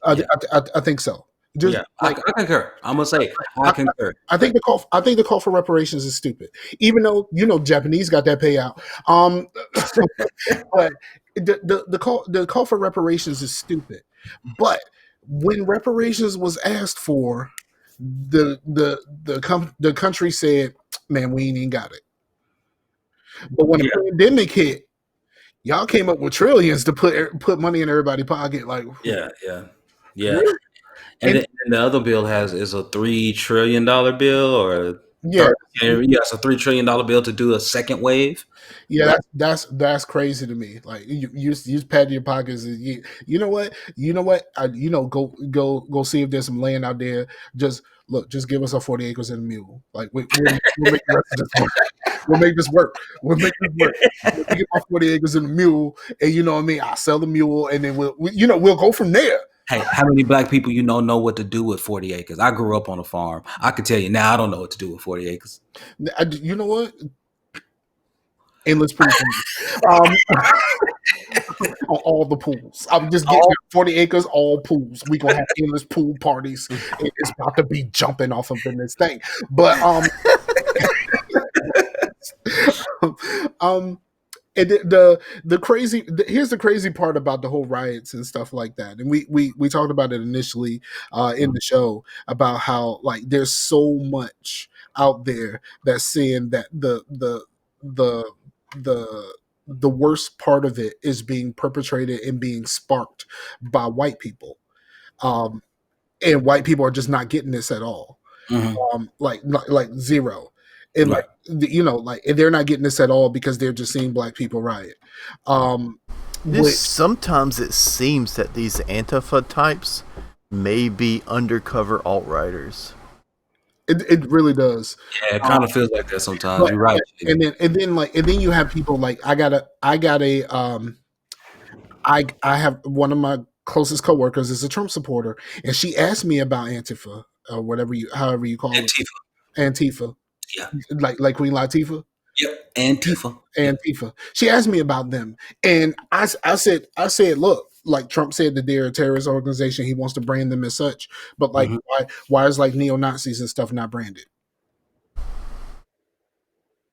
I think so. Just Yeah, I concur. I'm gonna say I concur. I think the call for reparations is stupid. Even though Japanese got that payout. But the call for reparations is stupid, but when reparations was asked for, the country said, "Man, we ain't even got it." But when the Yeah, pandemic hit, y'all came up with trillions to put money in everybody's pocket. Like, yeah, yeah, yeah. really? And And then and the other bill is a $3 trillion bill or yeah, 30, yeah, it's a $3 trillion bill to do a second wave. yeah, Right. that's crazy to me. Like you just pat your pockets. And you know what? You know what? Go see if there's some land out there. Just look. Just give us our 40 acres and a mule. Like we'll make the rest of this work. We'll make this work. We'll make this work. Let me get my 40 acres and a mule, and you know what I mean. I'll sell the mule, and then we'll go from there. Hey, how many black people know what to do with 40 acres? I grew up on a farm. I can tell you now I don't know what to do with 40 acres. You know what? Endless pool parties. On all the pools. I'm just getting Oh, 40 acres, all pools. We gonna have endless pool parties. It's about to be jumping off of in this thing. But um and the crazy here's the crazy part about the whole riots and stuff like that. And we talked about it initially in the show about how like there's so much out there that's saying that the the the worst part of it is being perpetrated and being sparked by white people. Um, and white people are just not getting this at all. mhm, Like zero. And right. like like and they're not getting this at all because they're just seeing black people riot. Um, Just which sometimes it seems that these Antifa types may be undercover alt writers. it really does. Yeah, it kind Um, of feels like that sometimes. but You're right, and Jiggy. then you have people like I have one of my closest coworkers is a Trump supporter, and she asked me about Antifa or however you call it, Antifa. Antifa, Yeah. like Queen Latifah. Yep. Antifa. Yep. Antifa. She asked me about them, and I said, look, like Trump said that they're a terrorist organization. He wants to brand them as such, but like, Mhm. why is like neo Nazis and stuff not branded?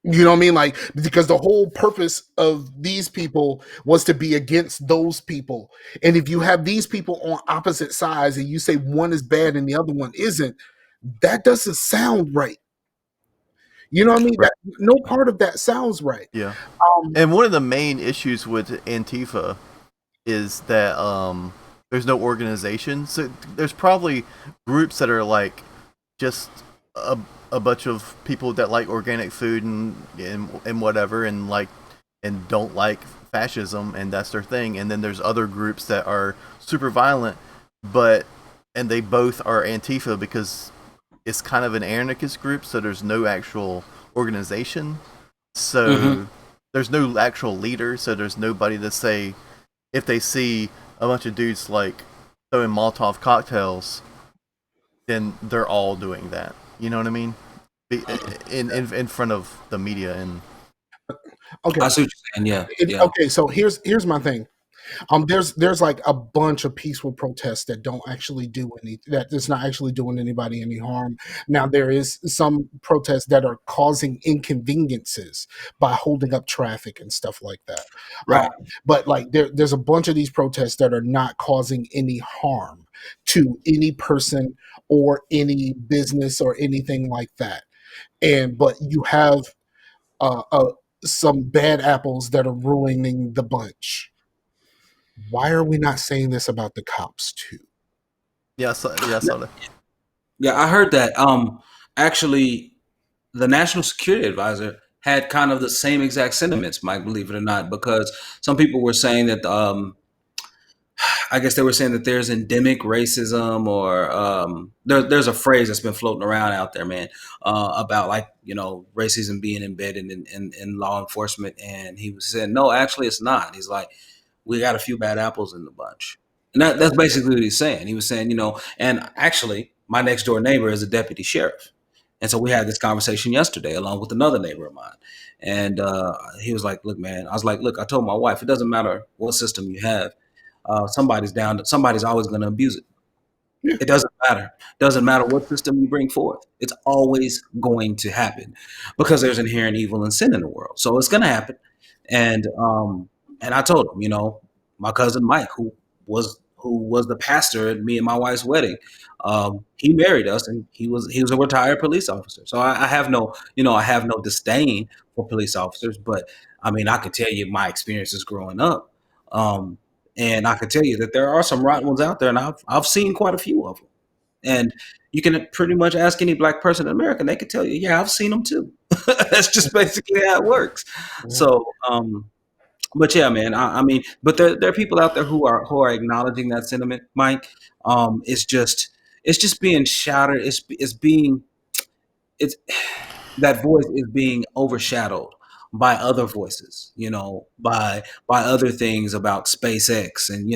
You know what I mean? Like, because the whole purpose of these people was to be against those people. And if you have these people on opposite sides and you say one is bad and the other one isn't, that doesn't sound right. You know what I mean? Right. That no part of that sounds right. Yeah. Um, And one of the main issues with Antifa is that there's no organization. So there's probably groups that are like just a, a bunch of people that like organic food and whatever and don't like fascism and that's their thing. And then there's other groups that are super violent, but and they both are Antifa because it's kind of an anarchist group, so there's no actual organization. Mhm. So there's no actual leader, so there's nobody to say if they see a bunch of dudes like throwing Molotov cocktails, then they're all doing that. You know what I mean? In front of the media and okay. I see what you're saying. Yeah. Yeah. Okay. So here's my thing. There's like a bunch of peaceful protests that don't actually do that's not actually doing anybody any harm. Now there is some protests that are causing inconveniences by holding up traffic and stuff like that. Um, Right. but like there's a bunch of these protests that are not causing any harm to any person or any business or anything like that. And but you have some bad apples that are ruining the bunch. Why are we not saying this about the cops too? yeah, I saw that. Yeah, I heard that. Actually, the National Security Advisor had kind of the same exact sentiments, Mike, believe it or not, because some people were saying that I guess they were saying that there's endemic racism, or there's a phrase that's been floating around out there, man, about like racism being embedded in law enforcement, and he was saying no, actually it's not. He's like, we got a few bad apples in the bunch, and that's basically what he's saying. He was saying, and actually my next door neighbor is a deputy sheriff, and so we had this conversation yesterday along with another neighbor of mine, and he was like, look, man, I was like, look, I told my wife it doesn't matter what system you have, somebody's always going to abuse it. Yeah. It doesn't matter what system you bring forth, it's always going to happen because there's inherent evil and sin in the world, so it's going to happen. And And I told him, my cousin Mike, who was the pastor at me and my wife's wedding, he married us, and he was a retired police officer. So I have no, I have no disdain for police officers, but I mean, I could tell you my experiences growing up, um, and I could tell you that there are some rotten ones out there, and I've seen quite a few of them. And you can pretty much ask any black person in America, and they could tell you, yeah, I've seen them too. That's just basically how it works. So, but yeah, man, I mean, but there are people out there who are acknowledging that sentiment, Mike. It's just being shouted. It's being it's that voice is being overshadowed by other voices, by other things about SpaceX and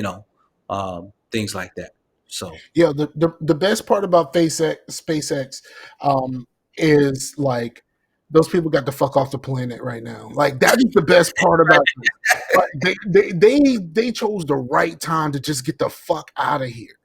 things like that. So Yeah, the best part about SpaceX um, is like those people got to fuck off the planet right now. Like that is the best part about this. Like they chose the right time to just get the fuck out of here.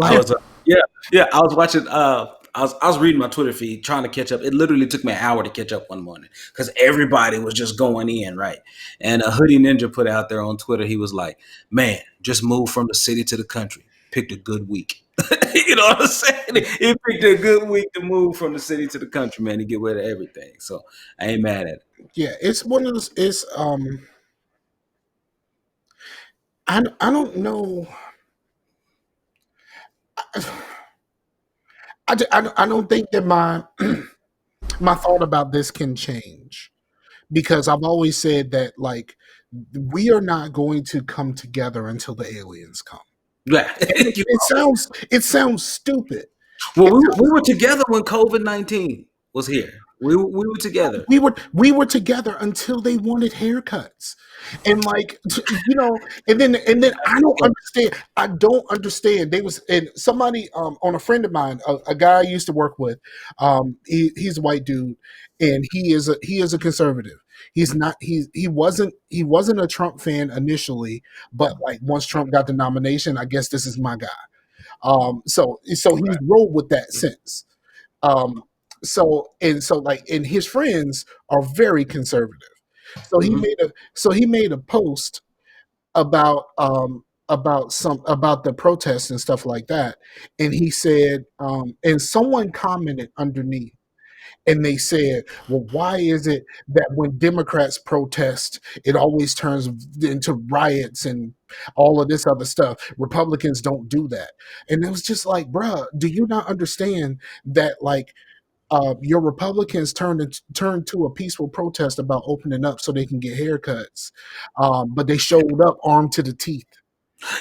I Like was, yeah, yeah. I was watching. I was reading my Twitter feed, trying to catch up. It literally took me an hour to catch up one morning because everybody was just going in, right. And a Hoodie Ninja put out there on Twitter. He was like, "Man, just move from the city to the country. Picked a good week." You know what I'm saying? He picked a good week to move from the city to the country, man, to get rid of everything. So I ain't mad at it. yeah, it's one of those. It's I don't know. I don't think that my thought about this can change because I've always said that like we are not going to come together until the aliens come. Yeah. And it sounds stupid. Well, It we were together when COVID-19 was here. We were together. we were together until they wanted haircuts, and like and then I don't understand. They was and somebody on a friend of mine, a guy I used to work with. He's a white dude, and he is a conservative. He wasn't a Trump fan initially, but like once Trump got the nomination, I guess this is my guy. So he's rolled with that since. Um, and his friends are very conservative. So he Hmm. made a post about the protests and stuff like that, and he said, and someone commented underneath, and they said, "Well, why is it that when Democrats protest, it always turns into riots and all of this other stuff? Republicans don't do that." And it was just like, bruh, do you not understand that like your Republicans turned to a peaceful protest about opening up so they can get haircuts, but they showed up armed to the teeth.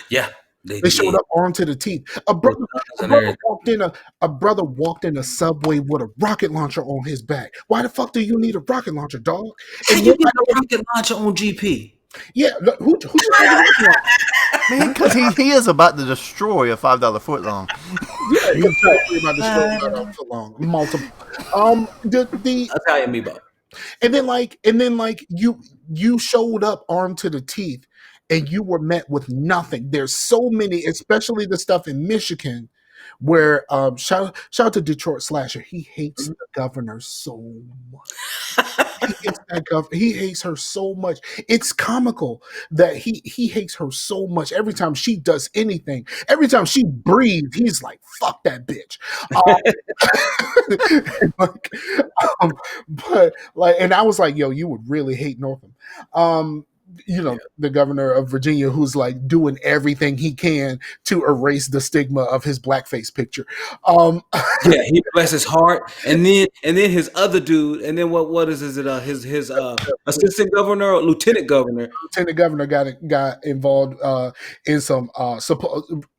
Yeah, they They showed did. up armed to the teeth. A With brother, guns a and brother everything. walked in a brother walked in a subway with a rocket launcher on his back. Why the fuck do you need a rocket launcher, dog? How And you get nobody no ever, rocket launcher on GP? yeah, look, who just has a rocket launcher? Man, because he is about to destroy a $5 foot long. Yeah, he's totally about to destroy that for long, multiple. The Italian meatball. and then like you showed up armed to the teeth and you were met with nothing. There's so many, especially the stuff in Michigan where shout out to Detroit Slasher. He hates the governor so much. He hates that he hates her so much. It's comical that he hates her so much. Every time she does anything, every time she breathes, he's like, fuck that bitch. Like, but like, and I was like, yo, you would really hate Northam. Um, Yeah. the governor of Virginia, who's like doing everything he can to erase the stigma of his blackface picture. Um, Yeah, he bless his heart, and then his other dude, and then what is it? His assistant governor or lieutenant governor, lieutenant governor got involved in some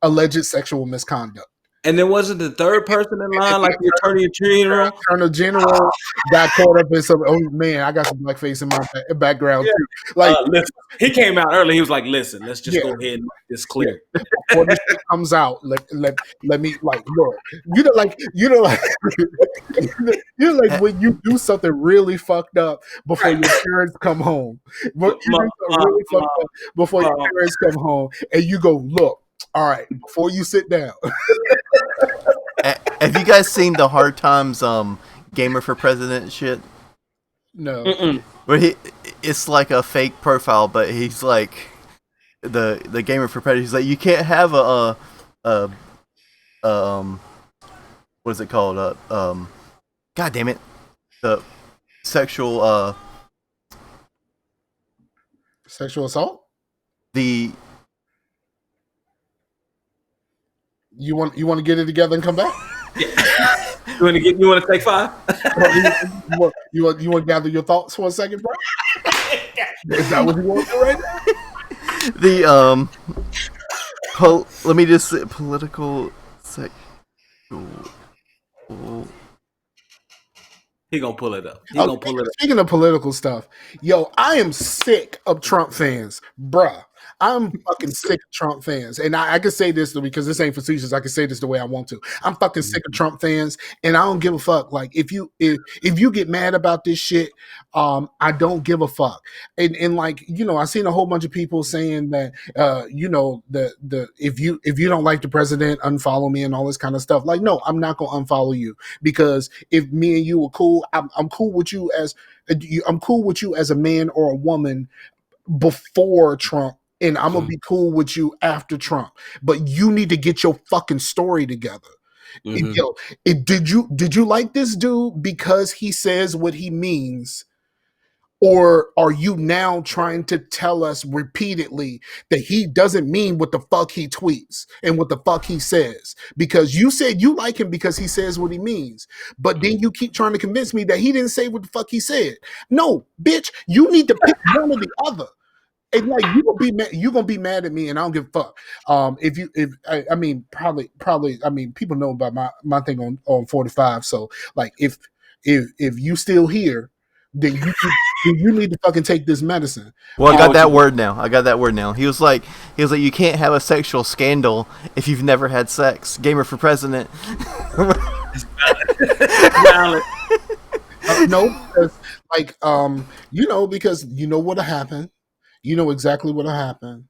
alleged sexual misconduct. and then wasn't the third person in And line the like the attorney general? Colonel General got caught up in some. Oh man, I got some blackface in my background Yeah. too. Like, Listen, he came out early. He was like, "Listen, let's just yeah, go ahead and make this yeah. clear." Before this shit comes out, let me like look. When you do something really fucked up before Right. your parents come home. But you Ma- do something ma- really fucked ma- up before your ma- parents come home, and you go, look. All right, before you sit down. Have you guys seen the Hard Times gamer for president shit? No. Mm-mm. Where it's like a fake profile, but he's like the gamer for predators. He's like, you can't have a what is it called? God damn it, the sexual Sexual assault? the You want to get it together and come back? You want to take 5? You want to gather your thoughts for a second, bro? Is that what you want to do right now? the let me just say, political sexual. He gonna pull it up. He gonna pull it up. Speaking of political stuff, yo, I am sick of Trump fans, bruh. I'm fucking sick of Trump fans. And I can say this because this ain't facetious. I can say this the way I want to. I'm fucking sick of Trump fans, and I don't give a fuck. Like if you get mad about this shit, I don't give a fuck. And like, you know, I seen a whole bunch of people saying that you know, the if you don't like the president, unfollow me and all this kind of stuff. Like, no, I'm not gonna unfollow you, because if me and you were cool, I'm cool with you as a man or a woman before Trump, and I'm gonna be cool with you after Trump. But you need to get your fucking story together. Yo, did you like this dude because he says what he means? Or are you now trying to tell us repeatedly that he doesn't mean what the fuck he tweets and what the fuck he says? Because you said you like him because he says what he means. But then you keep trying to convince me that he didn't say what the fuck he said. No, bitch, you need to pick one or the other. And like, you gonna be mad at me, and I don't give a fuck. I mean, probably, I mean, people know about my thing on 45. So like, if you still here, then you need to fucking take this medicine. Well, I got that word now. He was like, you can't have a sexual scandal if you've never had sex. Gamer for president. No, because like, you know, because you know what'll happen. You know exactly what'll happen.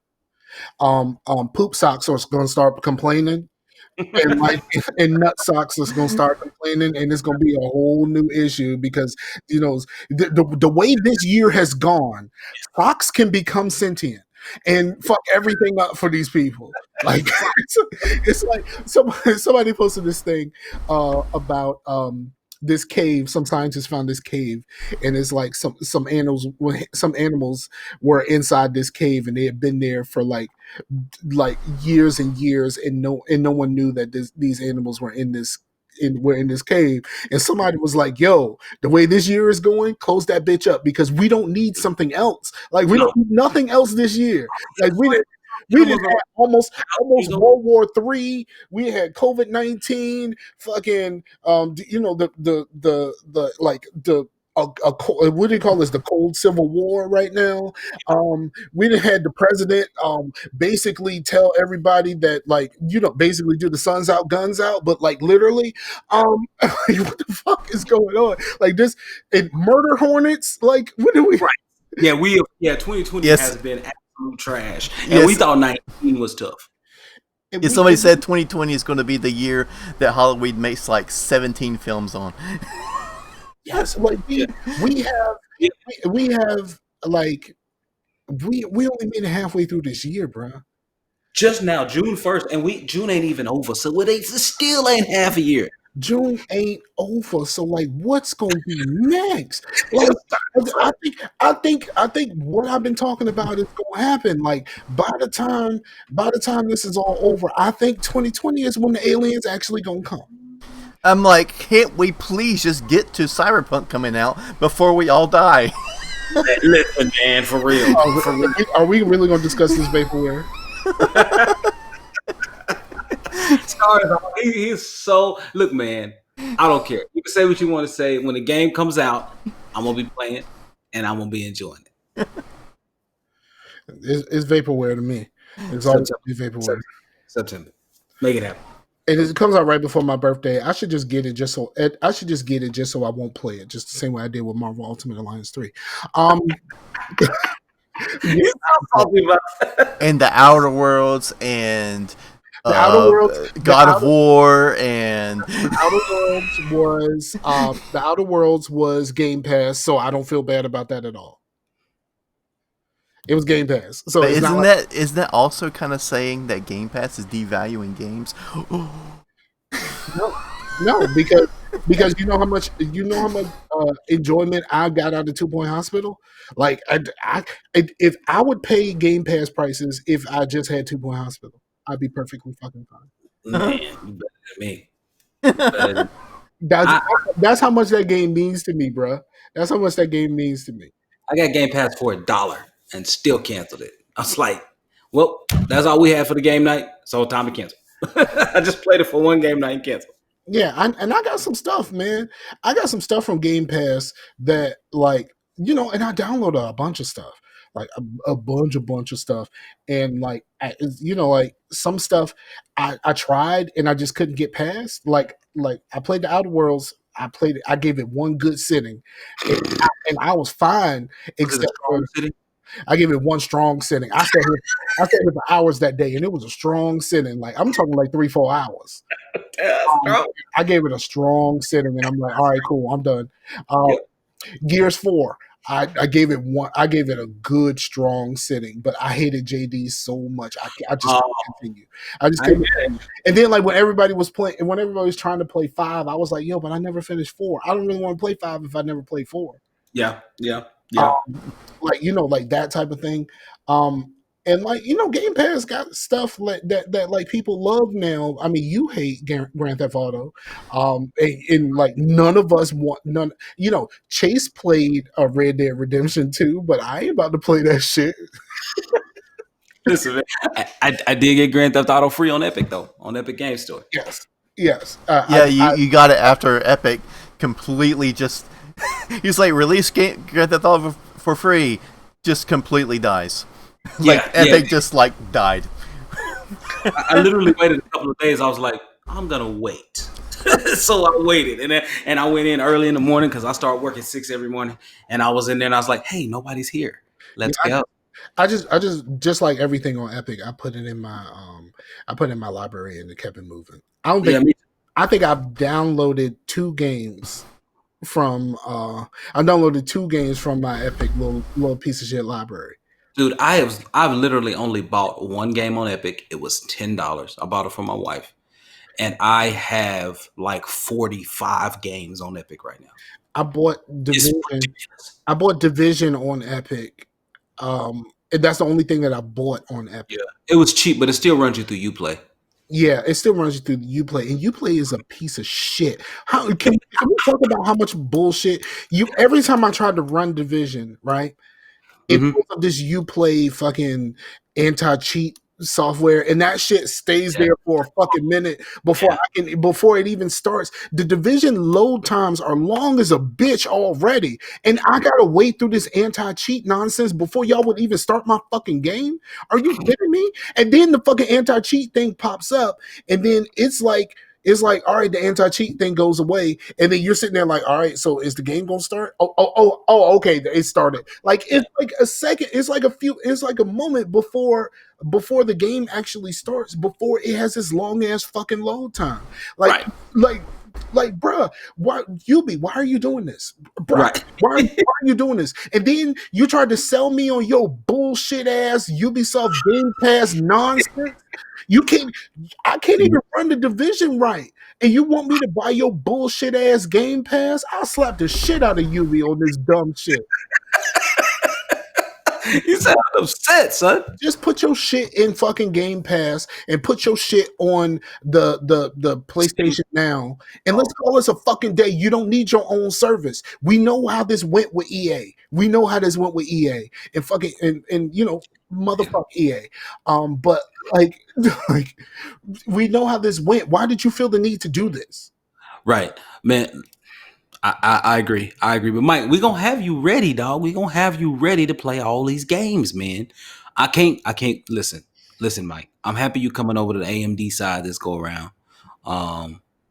Poop socks are going to start complaining, and like, and nut socks is going to start complaining, and it's going to be a whole new issue, because you know the way this year has gone, socks can become sentient and fuck everything up for these people. Like it's like somebody posted this thing about this cave. Some scientists found this cave, and it's like some animals were inside this cave, and they had been there for like years and years, and no one knew that these animals were in this cave. And somebody was like, yo, the way this year is going, close that bitch up, because we don't need something else. Like, we don't need nothing else this year. Like, we didn't have almost World War III. We had COVID-19. Fucking you know, the like the what do you call this? The cold civil war right now. We didn't had the president basically tell everybody that, like, you know, basically do the suns out, guns out, but like literally, what the fuck is going on? Like this, and murder hornets. Like, what do we? Right. Yeah, 2020 has been absolute trash, and we thought 19 was tough. Yeah, somebody said 2020 is going to be the year that Halloween makes like 17 films on. Yes, like we have like we only made it halfway through this year, bro. Just now, June 1st, and June ain't even over, so it still ain't half a year. June ain't over, so like, what's gonna be next? Like, I think what I've been talking about is gonna happen. Like, by the time this is all over, I think 2020 is when the aliens actually gonna come. I'm like, can't we please just get to Cyberpunk coming out before we all die? Listen, man, for real. Are we really gonna discuss this vaporware? He's so, look, man, I don't care. You can say what you want to say. When the game comes out, I'm gonna be playing and I'm gonna be enjoying it. It's vaporware to me. It's always vaporware. September. Make it happen. And it comes out right before my birthday. I should just get it just so I won't play it, just the same way I did with Marvel Ultimate Alliance 3. And the Outer Worlds and the Outer Worlds, God of War, and the Outer Worlds was Game Pass, so I don't feel bad about that at all. It was Game Pass. So But it's not isn't that also kind of saying that Game Pass is devaluing games? no, no, because you know how much enjoyment I got out of Two Point Hospital. Like if I would pay Game Pass prices if I just had Two Point Hospital, I'd be perfectly fucking fine. Man, you better than me. You better than That's I, that's how much that game means to me, bruh. That's how much that game means to me. I got Game Pass for $1 and still canceled it. I was like, well, that's all we had for the game night, so time to cancel. I just played it for one game night and canceled. Yeah, and I got some stuff, man. I got some stuff from Game Pass that, like, and I downloaded a bunch of stuff, like a bunch of stuff, and like some stuff I tried and I just couldn't get past. Like I played the Outer Worlds. I gave it one good sitting, and I was fine, Was it a except for strong city? I gave it one strong sitting. I sat here for hours that day, and it was a strong sitting. Like I'm talking like 3-4 hours. Yeah, Um, strong. I gave it a strong sitting, and I'm like, all right, cool, I'm done. Uh, Yep. Gears 4, I gave it one. I gave it a good strong sitting, but I hated JD so much. I just Oh, couldn't continue. I just I get couldn't it. continue. And then like when everybody was playing, and when everybody was trying to play 5, I was like, yo, but I never finished 4. I don't really want to play 5 if I never played 4. Yeah, yeah, Um, yeah. like like that type of thing. Um, and like Game Pass got stuff like that like people love now. I mean, you hate Grand Theft Auto, and like none of us want none. Chase played a Red Dead Redemption 2, but I ain't about to play that shit. Listen, man, I did get Grand Theft Auto free on Epic though, on Epic Game Store. Yes, yes. Yeah, you got it after Epic completely just. He's like, release Grand Theft Auto for free, just completely dies. Like Yeah, yeah. Epic just like died. I literally waited a couple of days. I was like, I'm gonna wait. So I waited, and I went in early in the morning because I start working 6 every morning. And I was in there, and I was like, hey, nobody's here. Yeah, Let's go. I just like everything on Epic. I put it in my library and it kept it moving. I don't Yeah, think me. I think I've downloaded 2 games from I downloaded 2 games from my Epic little piece of shit library. Dude, I've literally only bought one game on Epic. It was $10. I bought it for my wife, and I have like 45 games on Epic right now. I bought It's Division. ridiculous. I bought Division on Epic. And that's the only thing that I bought on Epic. Yeah, it was cheap, but it still runs you through UPlay. Yeah, it still runs you through Uplay, and Uplay is a piece of shit. How can we talk about how much bullshit you? Every time I tried to run Division, right? It Hmm. pulls up this Uplay fucking anti-cheat software, and that shit stays Yeah, there for a fucking minute yeah, before it even starts. The Division load times are long as a bitch already, and I gotta wait through this anti-cheat nonsense before y'all would even start my fucking game. Are you kidding me? And then the fucking anti-cheat thing pops up, and then it's like, all right, the anti-cheat thing goes away, and then you're sitting there like, all right, so is the game gonna start? Oh, okay, it started. Like yeah. it's like a second, it's like a moment before the game actually starts, before it has this long ass fucking load time. Like, Right, like, bruh, why are you doing this? Bruh, right. why are you doing this? And then you tried to sell me on your bullshit ass Ubisoft Game Pass nonsense. You can't I can't even run the division right. And you want me to buy your bullshit ass Game Pass? I'll slap the shit out of Ubi on this dumb shit. You sound upset, son. Just put your shit in fucking Game Pass and put your shit on the PlayStation Now, and let's call this a fucking day. You don't need your own service. We know how this went with EA. We know how this went with EA and fucking and motherfuck EA. But like like we know how this went. Why did you feel the need to do this? Right, man. I agree. I agree. But Mike, we gonna have you ready, dog. We gonna have you ready to play all these games, man. I can't listen, Mike. I'm happy you coming over to the AMD side this go around.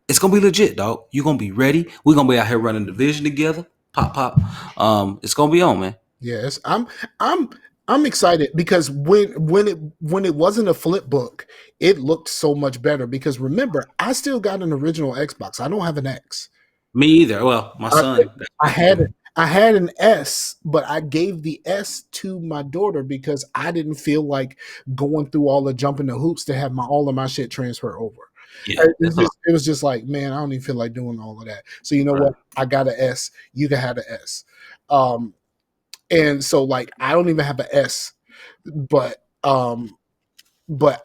It's gonna be legit, dog. You gonna be ready. We're gonna be out here running division together. Pop pop. It's gonna be on, man. Yes, I'm I'm excited because when it wasn't a flip book, it looked so much better. Because remember, I still got an original Xbox. I don't have an X. Me either. Well, my I, son. I had it. I had an S, but I gave the S to my daughter because I didn't feel like going through all the jumping the hoops to have my all of my shit transfer over. Yeah, that's a lot. It was just like, man, I don't even feel like doing all of that. So you know Right. what? I got an S. You can have an S. Um, and so like I don't even have an S, but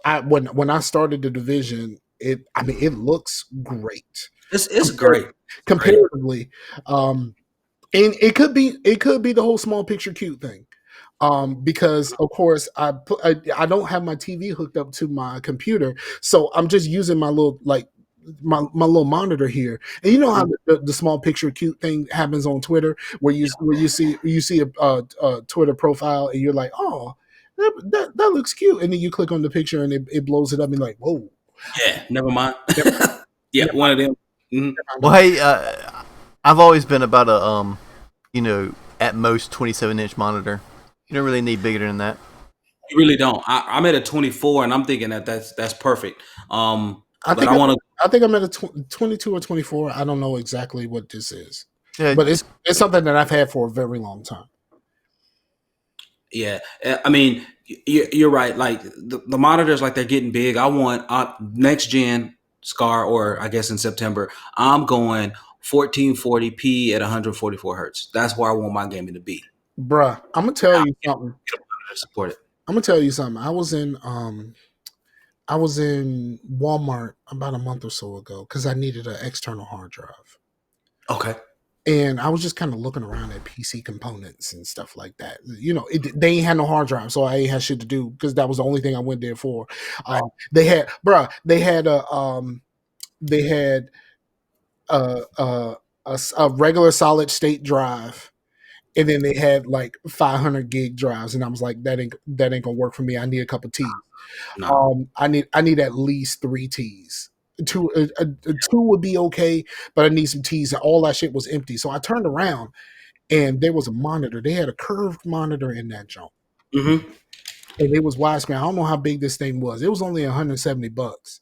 I when I started the division, it looks great It's compared, great. Great. comparatively. And it could be the whole small picture cute thing. Because of course I don't have my TV hooked up to my computer, so I'm just using my little like my little monitor here. And you know how the small picture cute thing happens on Twitter, where you see a Twitter profile and you're like, oh, that looks cute, and then you click on the picture and it blows it up and you're like, whoa, Yeah, never mind. never, Yeah, never one of them. Mhm. mind Well, that. hey, I've always been about a at most 27-inch monitor. You don't really need bigger than that. You really don't. I'm at a 24, and I'm thinking that's perfect. I But think I want to. I think I'm at a 22 or 24. I don't know exactly what this is, Yeah, but it's something that I've had for a very long time. Yeah, I mean, you're right. Like the monitors, like they're getting big. I want next gen Scar, or I guess in September, I'm going 1440p at 144 hertz. That's where I want my gaming to be. Bruh, I'm gonna tell you something. To support it. I'm gonna tell you something. I was in Walmart about a month or so ago because I needed an external hard drive. Okay. And I was just kind of looking around at PC components and stuff like that. You know, they ain't had no hard drive, so I ain't had shit to do because that was the only thing I went there for. They had, bruh, they had a, a, a regular solid state drive, and then they had like 500 gig drives, and I was like, that ain't gonna work for me. I need a couple T's. No. I need at least 3 T's. Two would be okay, but I need some T's, and all that shit was empty. So I turned around, and there was a monitor. They had a curved monitor in that joint, Mm-hmm. and it was widescreen. I don't know how big this thing was. It was only $170,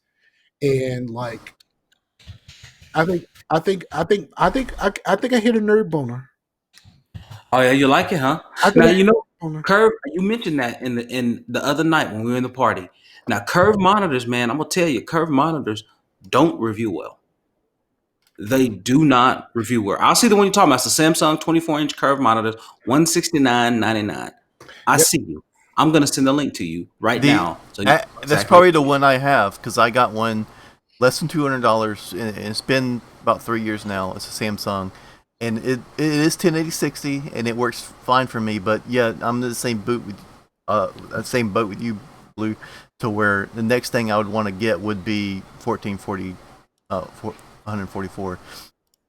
and like I think I hit a nerd boner. Oh yeah, you like it, huh? I think Now I hit you know a boner. curve. You mentioned that in the other night when we were in the party. Now curved monitors, man, I'm gonna tell you, curved monitors don't review well. They do not review well. I'll see the one you're talking about. It's the Samsung 24-inch curved monitors, 169.99. I Yep, see you. I'm gonna send a link to you right the now. So you know that's exactly. probably the one I have because I got one less than $200, and it's been about 3 years now. It's a Samsung, and it is 1080/60, and it works fine for me. But yeah, I'm in the same boat with you, Blue, to where the next thing I would want to get would be 1440, 144.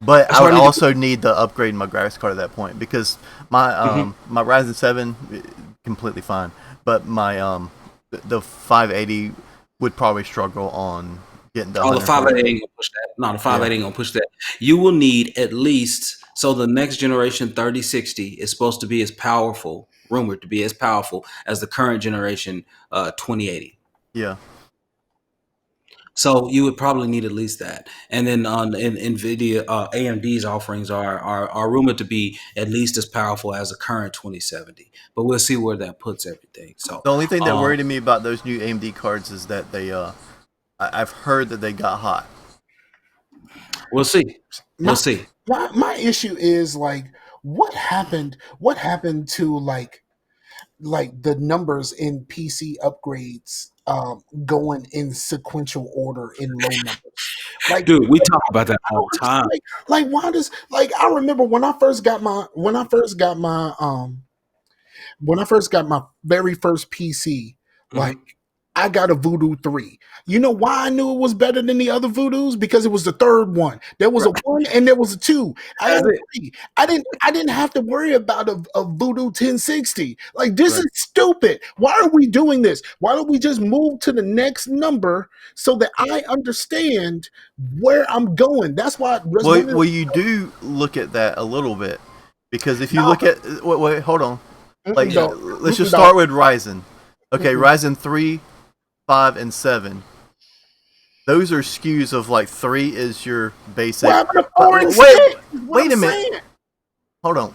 But That's I what would I need to also need to upgrade my graphics card at that point because my do. my Ryzen 7 completely fine, but my the 580 would probably struggle on getting to Oh, the 580 144. ain't gonna push that. No, the Yeah, 580 ain't gonna push that. You will need at least so the next generation 3060 is supposed to be as powerful, rumored to be as powerful as the current generation 2080. yeah. So you would probably need at least that. And then on Nvidia, AMD's offerings are rumored to be at least as powerful as the current 2070. But we'll see where that puts everything. So The only thing that um, worried me about those new AMD cards is that I've heard that they got hot. we'll see. We'll my see. my issue is like what happened to like the numbers in PC upgrades going in sequential order in low numbers. Dude, we talk about that I all don't the time. like why does like I remember when I first got my very first PC, like Mhm. I got a Voodoo 3. You know why I knew it was better than the other Voodoos? Because it was the third one. There was a Right. one and there was a two. I That's had it. three. I didn't have to worry about a Voodoo 1060. Like this Right. is stupid. Why are we doing this? Why don't we just move to the next number so that I understand where I'm going? That's Well, one of well, you do look at that a little bit because if you no, look at wait, hold on. Like, don't. let's just Don't. start with Ryzen. Okay, Mm-mm. Ryzen 3, 5, and 7. Those are SKUs of like 3 is your What basic. happened to But 4 and wait, 6? Is what wait I'm a minute. saying. Hold on.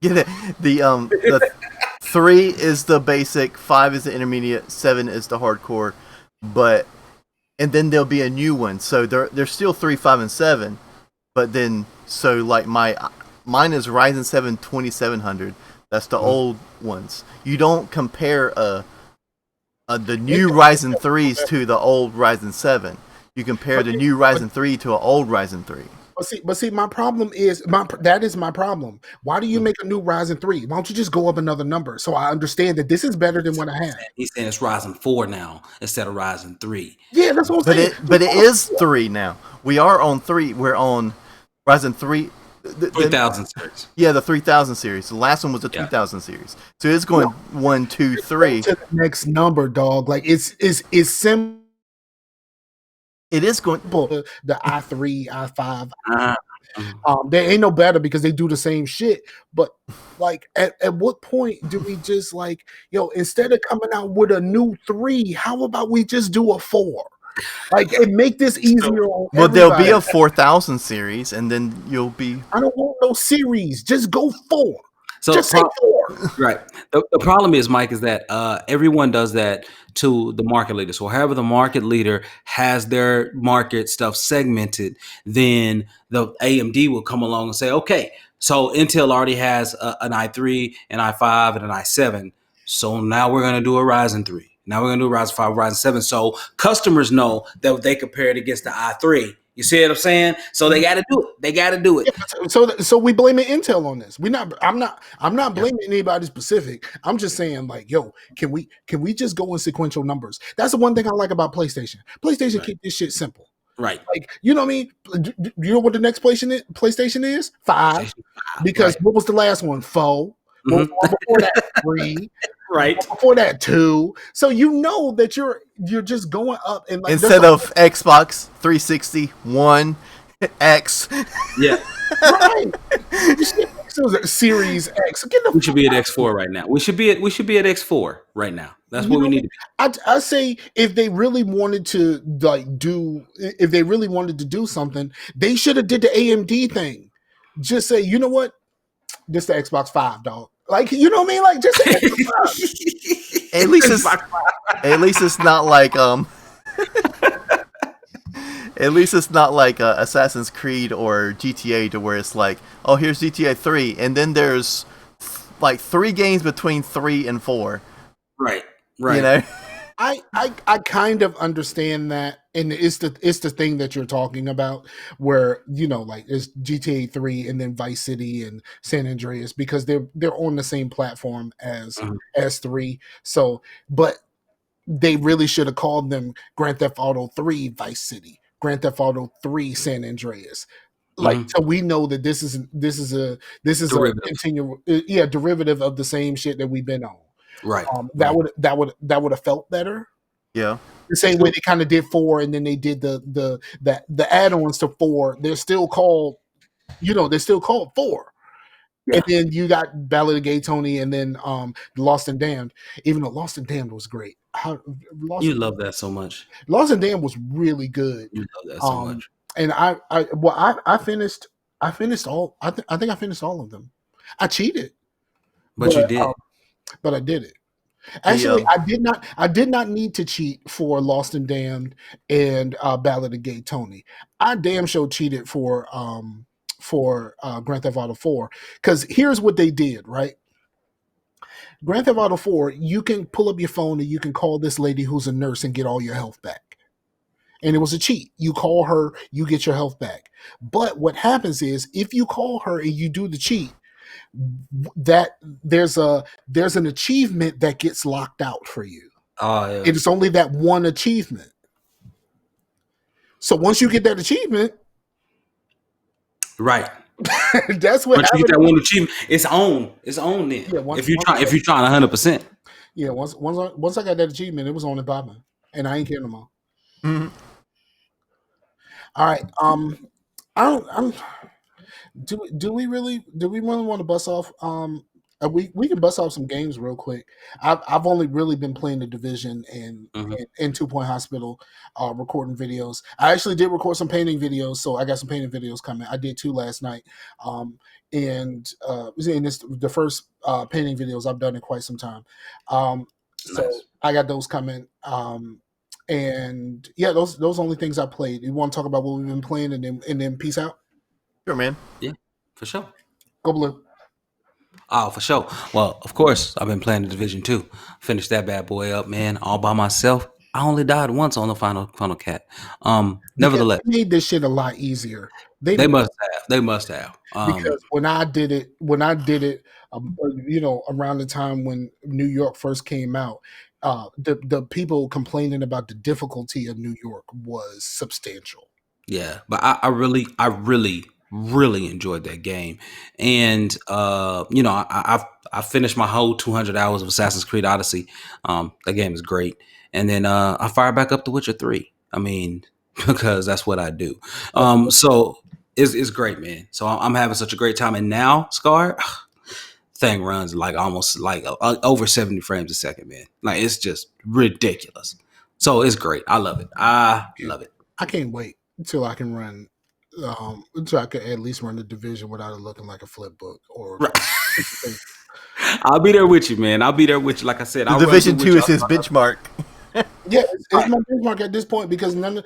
Get it? The 3 is the basic, 5 is the intermediate, 7 is the hardcore, but and then there'll be a new one. So there's still 3, 5, and 7, but then so like mine is Ryzen 7 2700. That's the old ones. You don't compare the new Ryzen 3s to the old Ryzen 7. You compare the new Ryzen 3 to an old Ryzen 3. But see, my problem is that is my problem. Why do you make a new Ryzen 3? Why don't you just go up another number so I understand that this is better than what I have? He's saying it's Ryzen 4 now instead of Ryzen 3. Yeah, that's what I'm But saying. it is 3 now. We are on 3. We're on Ryzen 3. 3000 series. Yeah, the 3000 series. The last one was the 2000 series. So it's going 1, 2, 3. To the next number, dog. Like it's simple. It is going. The i3, i5. Uh, They ain't no better because they do the same shit. But like, at what point do we just like, instead of coming out with a new 3, how about we just do a 4? Like, and make this easier on Well, there'll be everybody. a 4000 series, and then you'll be. I don't want no series. Just go 4. So Just say 4. right. The problem is, Mike, is that everyone does that to the market leader. So however the market leader has their market stuff segmented, then the AMD will come along and say, okay, so Intel already has an i3, an i5, and an i7. So now we're going to do a Ryzen 3. Now we're going to do a Ryzen 5, Ryzen 7. So customers know that they compare it against the i3. You see what I'm saying? So they got to do it. They got to do it. So we blaming Intel on this. I'm not blaming anybody specific. I'm just saying, like, can we just go in sequential numbers? That's the one thing I like about PlayStation. PlayStation keep this shit simple. Right. Like, you know what I mean? Do you know what the next PlayStation is? 5. Because what was the last one? 4. What was the one before that? 3. Right. Before that, 2. So you know that you're just going up and like Instead of Xbox 360, 1, X. Yeah. right. Series X. We should be at X4 right now. We should be at X4 right now. That's what we need to be. I say if they really wanted to do something, they should have did the AMD thing. Just say, you know what? This the Xbox 5, dog. Like, you know what I mean? Like, just the At least it's not like At least it's not like Assassin's Creed or GTA, to where it's like, oh, here's GTA 3, and then there's like 3 games between 3 and 4. Right. You know. I kind of understand that, and it's the thing that you're talking about, where like it's GTA 3 and then Vice City and San Andreas, because they're on the same platform as 3. So, but they really should have called them Grand Theft Auto 3 Vice City, Grand Theft Auto 3 San Andreas. Like, so we know that this is a Derivative. continual derivative of the same shit that we've been on. Right. That would have felt better. Yeah. The same way they kind of did 4, and then they did the add-ons to 4. They're still called 4. Yeah. And then you got Ballad of Gay Tony, and then Lost and Damned. Even though Lost and Damned was great, You love that so much. Lost and Damned was really good. You love that so much. And I finished all. I think I finished all of them. I cheated, But you did. but I did it. Actually, I did not need to cheat for Lost and Damned and Ballad of Gay Tony. I damn sure cheated for Grand Theft Auto 4, because here's what they did, right? Grand Theft Auto 4, you can pull up your phone and you can call this lady who's a nurse and get all your health back. And it was a cheat. You call her, you get your health back. But what happens is, if you call her and you do the cheat, that there's an achievement that gets locked out for you. Oh, yeah. It is only that one achievement. So once you get that achievement, Right. that's what Once you happened. get that one achievement, it's on. It's on then. Yeah, if you're trying 100%. Yeah, once I got that achievement, it was on and popping, and I ain't caring no more. Mm-hmm. All right. Do we really want to bust off We can bust off some games real quick. I've only really been playing the Division Hmm. and 2 Point Hospital, recording videos. I actually did record some painting videos, so I got some painting videos coming. I did 2 last night, and it's the first painting videos I've done in quite some time. So Nice. I got those coming. And yeah, those only things I played. You want to talk about what we've been playing, and then peace out. Sure, man. Yeah, for sure. Go blue. Oh, for sure. Well, of course, I've been playing the Division 2. Finished that bad boy up, man, all by myself. I only died once on the final cat. Because Nevertheless, they made this shit a lot easier. They they made must have. They must have. because when I did it, around the time when New York first came out, the people complaining about the difficulty of New York was substantial. Yeah, but I really enjoyed that game, and I finished my whole 200 hours of Assassin's Creed Odyssey. That game is great, and then I fired back up The Witcher 3. I mean, because that's what I do. That's So it's great, man. So I'm having such a great time, and now Scar thing runs like almost like over 70 frames a second, man. Like it's just ridiculous. So it's great. I love it. I love it. I can't wait until I can run, until I can at least run the Division without it looking like a flip book or Right. like. I'll be there with you, man. I'll be there with you. Like I said, The I'll run Division through with 2 you. is his benchmark. Yeah, it's Right. my benchmark at this point because none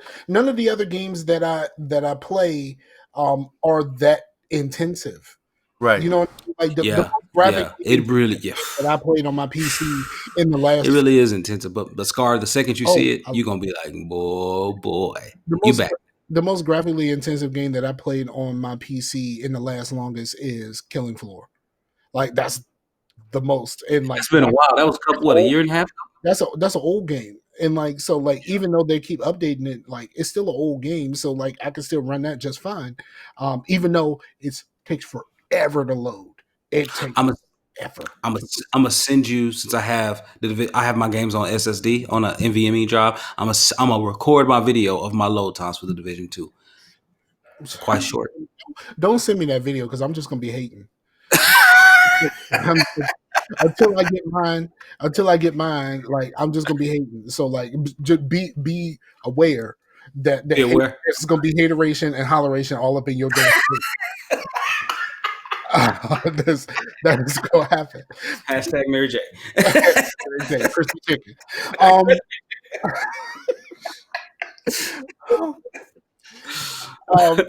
of the other games that I play are that intensive. Right. You know, like the Yeah, most graphic yeah. game It really, yeah. that I played on my PC in the It last really is intensive. But the Scar, the second you oh see it, you're gonna be like, boy, the you most back. the most graphically intensive game that I played on my PC in the last longest is Killing Floor. Like that's the most, and like It's been a while. That was a couple, that's what, a old. year and a half? That's an old game, and like so, like even though they keep updating it, like it's still an old game. So like I can still run that just fine, even though it takes forever to load. It takes I'm a, forever. I'm gonna send you since I have my games on SSD on an NVMe drive. I'm gonna record my video of my load times for the Division 2. It's quite short. Don't send me that video because I'm just gonna be hating. I'm- until I get mine, like I'm just gonna be hating. So like, just be aware that Be aware. there's gonna be hateration and holleration all up in your damn face. That is gonna happen. Hashtag Mary J. Crispy chicken. Um, um,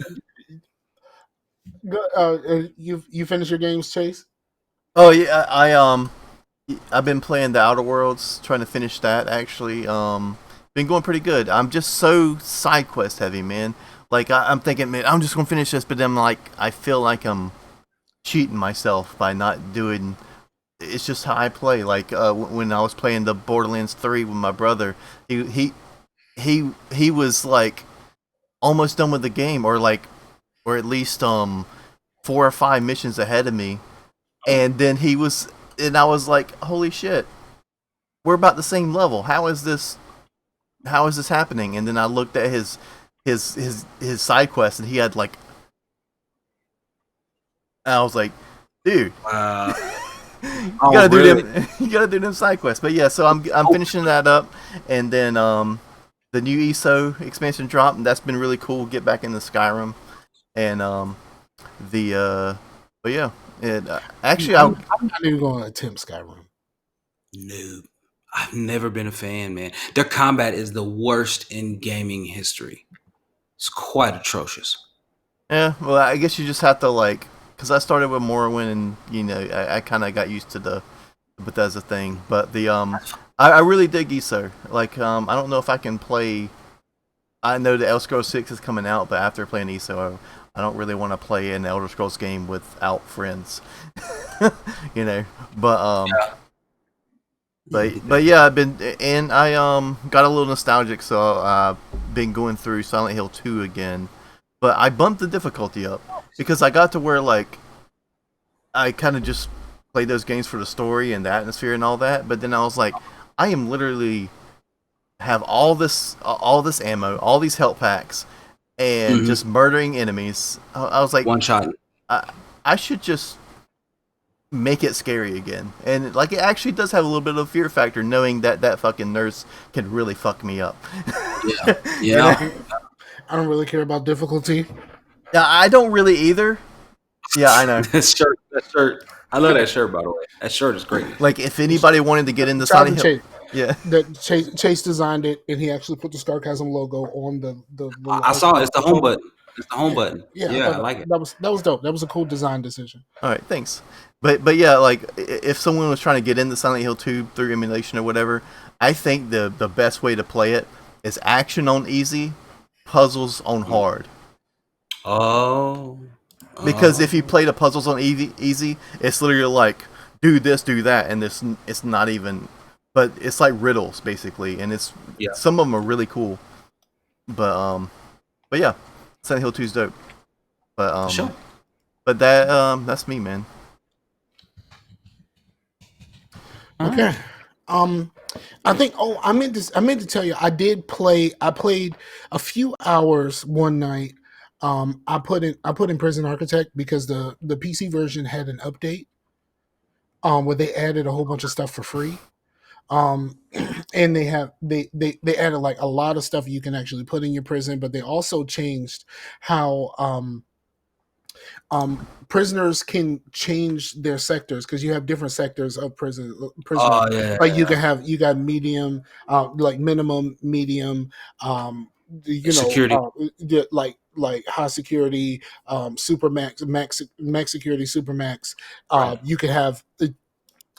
you finish your games, Chase? Oh yeah, I've been playing the Outer Worlds, trying to finish that actually. Been going pretty good. I'm just so side quest heavy, man. Like I'm thinking, man, I'm just gonna finish this, but then like I feel like I'm cheating myself by not doing. It's just how I play. Like when I was playing the Borderlands 3 with my brother, he was like almost done with the game, or at least 4 or 5 missions ahead of me, and then and I was like, holy shit, we're about the same level. How is this happening? And then I looked at his side quest, and he had like, and I was like, dude, Uh, you oh, gotta do really? them. You gotta do them side quests. But yeah, so I'm finishing that up, and then the new ESO expansion dropped, and that's been really cool. Get back into Skyrim, and but yeah, actually I'm not even going to attempt Skyrim. No, I've never been a fan, man. Their combat is the worst in gaming history. It's quite atrocious. yeah. Well, I guess you just have to like, because I started with Morrowind, and I kind of got used to the Bethesda thing, but I really dig ESO. Like I don't know if I can play. I know the Elder Scrolls 6 is coming out, but after playing ESO, I don't really want to play an Elder Scrolls game without friends. But but yeah, I've been, and I got a little nostalgic, so I've been going through Silent Hill 2 again. But I bumped the difficulty up because I got to where like I kind of just played those games for the story and the atmosphere and all that. But then I was like, I am literally have all this ammo, all these health packs, and just murdering enemies. I was like, One shot. I should just make it scary again. And like it actually does have a little bit of fear factor, knowing that that fucking nurse can really fuck me up. Yeah, And yeah. I don't really care about difficulty. I don't really either. Yeah, I know. That shirt. I love that shirt, by the way. That shirt is great. Like if anybody wanted to get into Jonathan Silent Hill, Chase, yeah. Chase designed it, and he actually put the Scarcasm logo on the I saw it. It's the home controller. button. It's the home Yeah, button. yeah, I Yeah, thought I like it. that was dope. That was a cool design decision. All right, thanks. But yeah, like if someone was trying to get into Silent Hill 2 through emulation or whatever, I think the best way to play it is action on easy, puzzles on hard. Oh, Because if you oh, play the puzzles on easy, it's literally like do this, do that, and it's not even. But it's like riddles basically, and it's yeah. some of them are really cool. But yeah, Silent Hill 2 is dope. But For sure. but that's me, man. All Okay. right. I think. Oh, I meant to tell you. I did play. I played a few hours one night. I put in Prison Architect because the PC version had an update. Where they added a whole bunch of stuff for free. Um, and they added like a lot of stuff you can actually put in your prison, but they also changed how prisoners can change their sectors because you have different sectors of prisoners. Oh yeah, Like you got medium, like minimum, medium, you know, security. like high security, super max security, super max. Right. You can have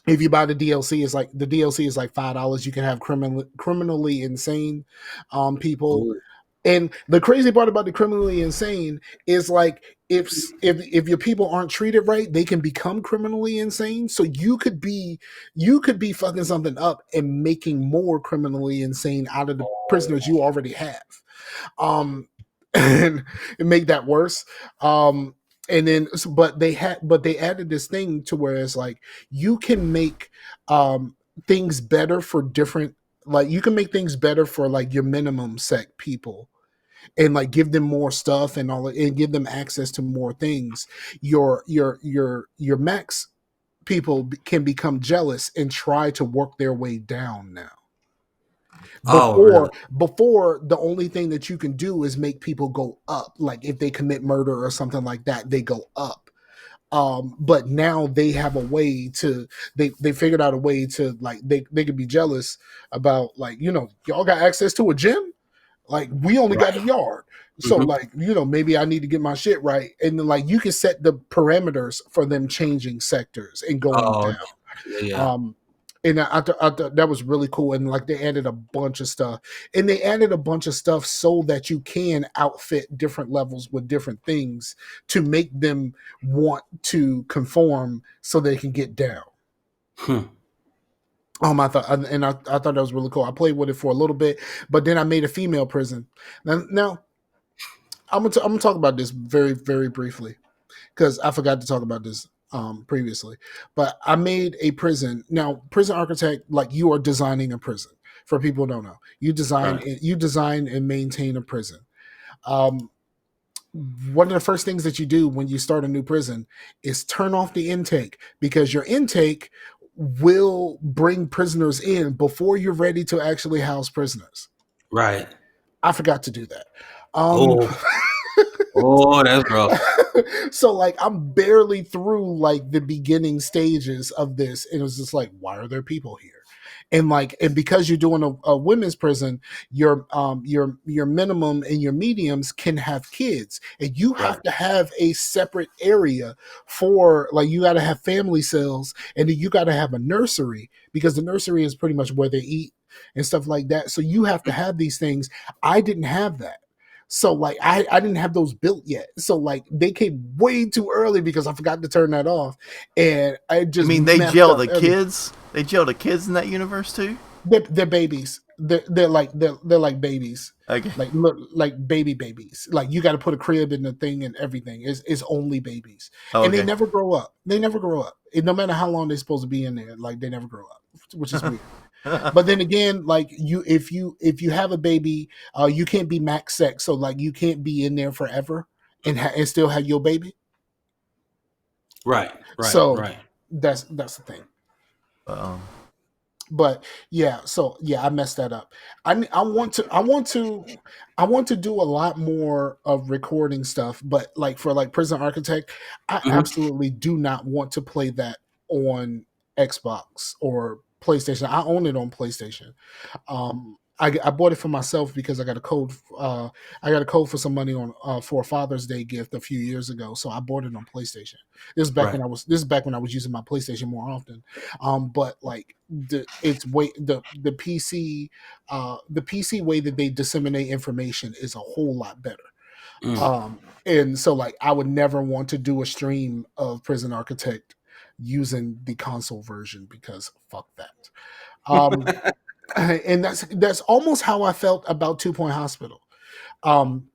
if you buy the DLC, it's like the DLC is like $5. You can have criminally insane people. Ooh. And the crazy part about the criminally insane is like if your people aren't treated right, they can become criminally insane. So you could be fucking something up and making more criminally insane out of the prisoners you already have. Um and make that worse. And then but they added this thing to where it's like you can make things better for different, like you can make things better for like your minimum sec people and like give them more stuff and all, and give them access to more things. Your max people can become jealous and try to work their way down now. Oh really? Before the only thing that you can do is make people go up, like if they commit murder or something like that, they go up. But now they have a way to, they figured out a way to like they could be jealous about, like, you know, y'all got access to a gym, like we only got Right. the yard. So Hmm. like, you know, maybe I need to get my shit right. And then like you can set the parameters for them changing sectors and going Oh down. yeah, yeah. Um, and I thought that was really cool. And like they added a bunch of stuff, and they added a bunch of stuff so that you can outfit different levels with different things to make them want to conform so they can get down. Hmm. I thought that was really cool. I played with it for a little bit, but then I made a female prison. Now I'm gonna talk about this very very briefly because I forgot to talk about this previously. But I made a prison. Now, prison architect, like you are designing a prison. For people who don't know, Right. you design and maintain a prison. Um, One of the first things that you do when you start a new prison is turn off the intake, because your intake will bring prisoners in before you're ready to actually house prisoners. Right. I forgot to do that. Um, Oh. Oh, that's rough. so like I'm barely through like the beginning stages of this, and it was just like, why are there people here? And because you're doing a women's prison, your minimum and your mediums can have kids, and you Right. have to have a separate area for, like, you got to have family cells, and then you got to have a nursery, because the nursery is pretty much where they eat and stuff like that. So you have to have these things. I didn't have that. So like I didn't have those built yet. So like they came way too early because I forgot to turn that off, and I You just mean they messed jail up the everything. kids? They jail the kids in that universe too? They're babies. They're like babies. Okay. Like look, like babies. Like you got to put a crib in the thing and everything. It's only babies, Oh, and they okay. never grow up. They never grow up. And no matter how long they're supposed to be in there, like they never grow up, which is weird. But then again, like if you have a baby, you can't be max sex, so like you can't be in there forever and and still have your baby. Right. Right. So Right. That's the thing. Um, But yeah, so yeah, I messed that up. I want to do a lot more of recording stuff, but like for like Prison Architect, I Hmm. absolutely do not want to play that on Xbox or PlayStation. I own it on PlayStation. I bought it for myself because I got a code. I got a code for some money on for a Father's Day gift a few years ago, so I bought it on PlayStation. Right. This is back when I was using my PlayStation more often. But like the PC way that they disseminate information is a whole lot better. Mm. And so like I would never want to do a stream of Prison Architect using the console version because fuck that. Um, and that's almost how I felt about Two Point Hospital. Um,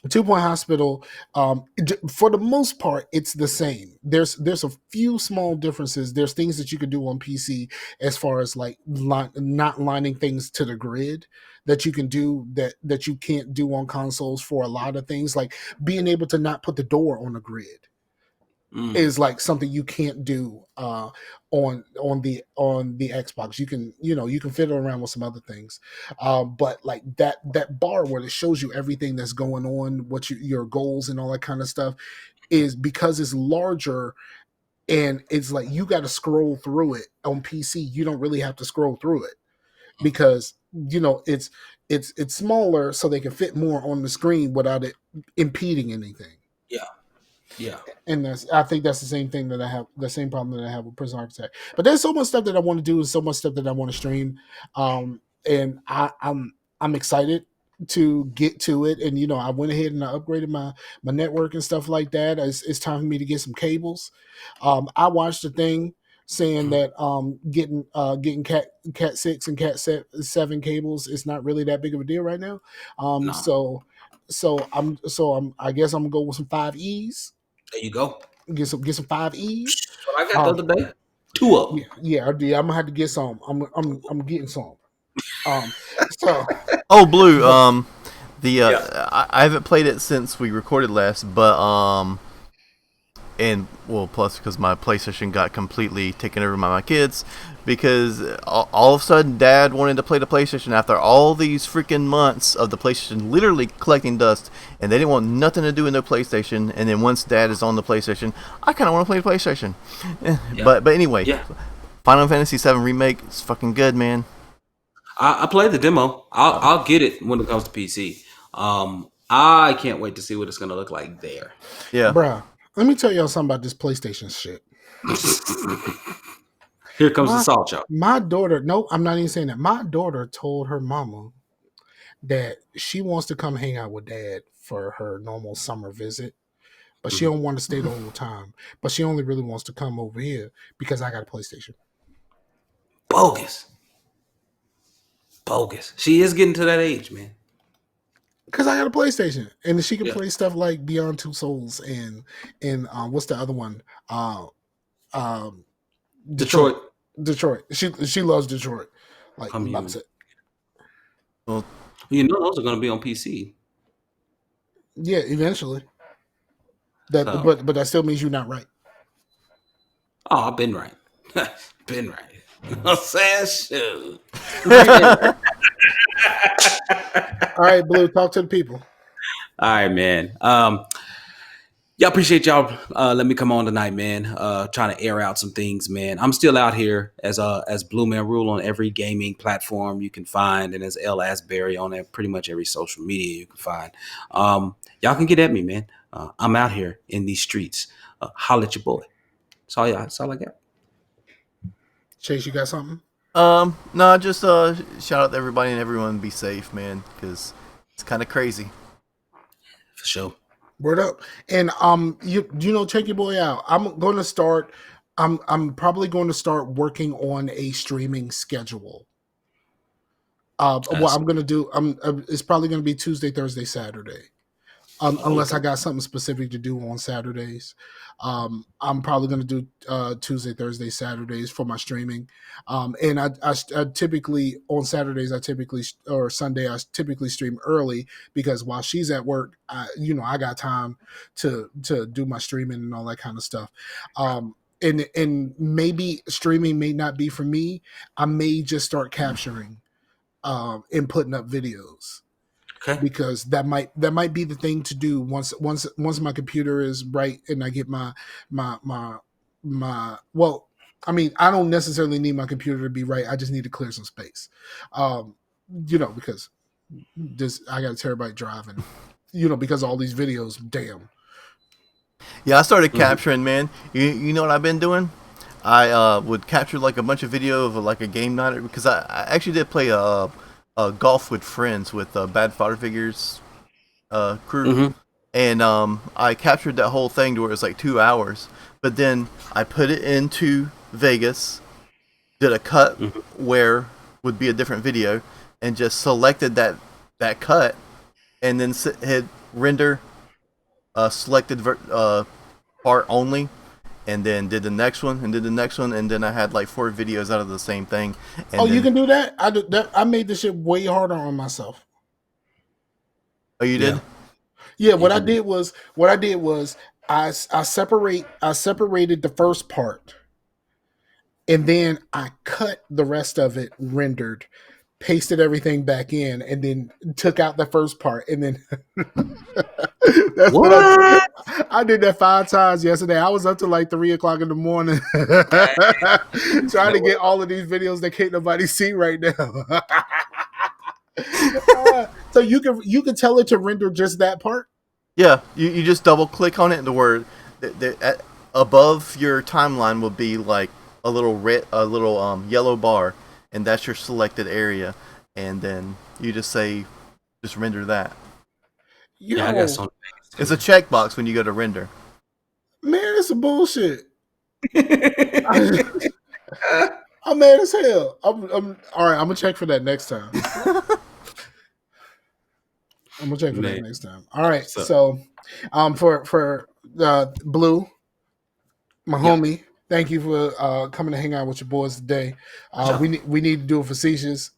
Two Point Hospital, for the most part, it's the same. There's a few small differences. There's things that you could do on PC as far as like not lining things to the grid that you can do that you can't do on consoles for a lot of things, like being able to not put the door on the grid Mm. is like something you can't do on the Xbox. You can fiddle around with some other things, but like that bar where it shows you everything that's going on, your goals and all that kind of stuff is because it's larger and it's like you got to scroll through it on PC. You don't really have to scroll through it because it's smaller, so they can fit more on the screen without it impeding anything. Yeah. Yeah. And I think that's the same thing that I have, the same problem that I have with Prison Architect. But there's so much stuff that I want to do, and so much stuff that I want to stream, and I'm excited to get to it. And I went ahead and I upgraded my network and stuff like that. It's time for me to get some cables. I watched a thing saying Mhm. that getting cat 6 and cat 7 cables is not really that big of a deal right now. Um, No. so I guess I'm gonna go with some 5Es. There you go. Get some 5Es. That's what I got the Um, other day. Two of them. yeah, I'm gonna have to get some. I'm getting some. Um, so, oh, Blue. but The Yeah. I haven't played it since we recorded last, but and well, plus because my PlayStation got completely taken over by my kids, because all of a sudden Dad wanted to play the PlayStation after all these freaking months of the PlayStation literally collecting dust, and they didn't want nothing to do with no PlayStation. And then once Dad is on the PlayStation, I kind of want to play the PlayStation. Yeah. But anyway, Yeah. Final Fantasy VII Remake is fucking good, man. I played the demo. I'll get it when it comes to PC. I can't wait to see what it's gonna look like there. Yeah. bruh, let me tell y'all something about this PlayStation shit. Here comes the My salt show. my daughter, no, I'm not even saying that. My daughter told her mama that she wants to come hang out with Dad for her normal summer visit, but she Mhm. don't want to stay the whole time. But she only really wants to come over here because I got a PlayStation. Bogus. Bogus. She is getting to that age, man. Because I got a PlayStation, and she can Yeah. play stuff like Beyond Two Souls and what's the other one? Um, Detroit. Detroit. Detroit. She loves Detroit. Like I'm loves human. it. Well, You know those are gonna be on PC. Yeah, eventually. So But that still means you're not right. I've been right. Been right. You know what I'm saying? Shoot. All right, Blue, talk to the people. All right, man. Yeah, appreciate y'all. Let me come on tonight, man. Trying to air out some things, man. I'm still out here as Blue Man Rule on every gaming platform you can find, and as L Asbury on pretty much every social media you can find. Y'all can get at me, man. I'm out here in these streets. Holla at your boy. That's all I got. Chase, you got something? no, just shout out to everybody and everyone. Be safe, man, because it's kind of crazy. For sure. Word up. And check your boy out. I'm probably going to start working on a streaming schedule. What That's I'm gonna do, it's probably gonna be Tuesday, Thursday, Saturday. Unless I okay. got something specific to do on Saturdays. I'm probably going to do Tuesday, Thursday, Saturdays for my streaming. And I typically on Saturdays or Sunday I typically stream early because while she's at work, I got time to do my streaming and all that kind of stuff. and maybe streaming may not be for me. I may just start capturing and putting up videos Okay. because that might be the thing to do once my computer is right and I get my well, I mean, I don't necessarily need my computer to be right. I just need to clear some space. Um, because this I got a terabyte drive and because of all these videos, damn. Yeah, I started capturing, man. You know what I've been doing? I would capture like a bunch of video of like a game night because I actually did play a golf with friends with Bad Father Figures crew, Mm-hmm. and I captured that whole thing to where it was like 2 hours. But then I put it into Vegas, did a cut where would be a different video, and just selected that cut, and then hit render selected part only, and then did the next one and did the next one, and then I had like 4 videos out of the same thing. And Oh, then, you can do that? I made this shit way harder on myself. Oh, you did? Yeah. Yeah, You what I can do- did was I separated the first part and then I cut the rest of it rendered, pasted everything back in, and then took out the first part and then that's what I did. What? I did that 5 times yesterday. I was up to like 3 o'clock in the morning trying to get all of these videos that can't nobody see right now. So you can tell it to render just that part. Yeah, you just double click on it, and the word above your timeline will be like a little yellow bar, and that's your selected area, and then you just render that. Yeah, I got Yo, some. It's a checkbox when you go to render. man, it's some bullshit. I'm mad as hell. I'm all right. I'm gonna check for that next time. I'm gonna check for that Man. next time. All right. So- So, for Blue, my Yeah. homie, thank you for coming to hang out with your boys today. Sure. We need to do a facetious.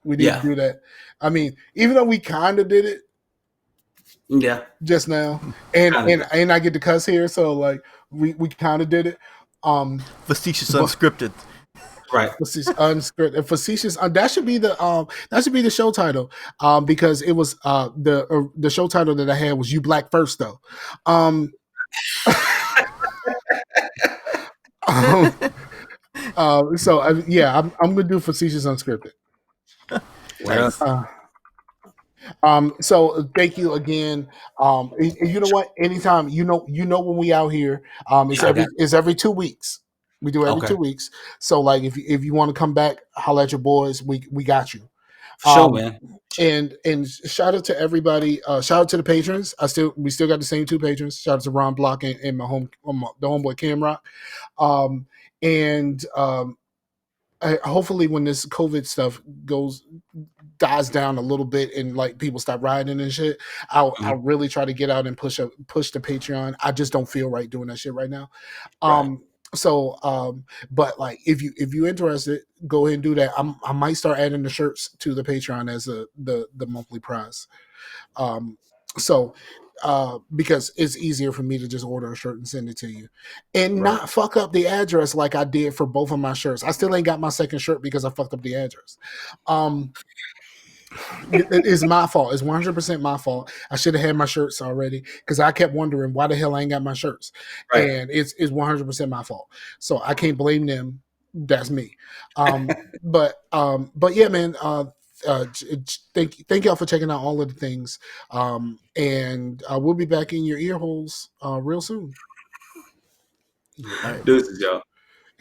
We need Yeah. to do that. I mean, even though we kind of did it Yeah. just now, and Kinda. and I get to cuss here, so like we kind of did it. Facetious But- unscripted. Right. Facetious, unscripted, facetious. That should be the show title. Because it was the show title that I had was "You Black First," though. So yeah, I'm gonna do facetious unscripted. Nice. So thank you again. You know what? Anytime you know when we out here. Okay. It's every 2 weeks. We do every Okay. 2 weeks. So like if you want to come back, holla at your boys. We got you. For sure, man. And shout out to everybody. Shout out to the patrons. We still got the same 2 patrons. Shout out to Ron Block and the homeboy Cam Rock. Hopefully when this COVID stuff dies down a little bit and like people stop rioting and shit, I'll really try to get out and push the Patreon. I just don't feel right doing that shit right now. But like if you're interested, go ahead and do that. I might start adding the shirts to the Patreon as the monthly prize. Because it's easier for me to just order a shirt and send it to you and not fuck up the address like I did for both of my shirts. I still ain't got my second shirt because I fucked up the address. It is my fault. It's 100% my fault. I should have had my shirts already because I kept wondering why the hell I ain't got my shirts. Right. And it's 100% my fault. So I can't blame them. That's me. But yeah, man. Thank y'all for checking out all of the things. And we'll be back in your ear holes real soon. Deuces, y'all.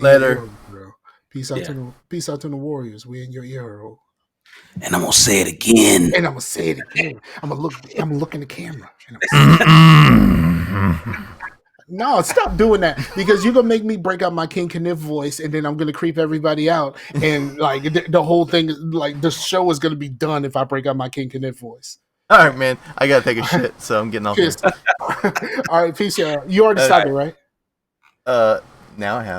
Later. Bro. Peace out to the Warriors. We in your ear hole. And I'm gonna say it again. And I'm gonna say it again. I'm gonna look in the camera. And I'm gonna say no, stop doing that because you're gonna make me break out my King Kniff voice, and then I'm gonna creep everybody out, and like the whole thing, like the show is gonna be done if I break out my King Kniff voice. All right, man. I gotta take a shit, so I'm getting off here. All right, peace. You already stopped it, right? Now I have.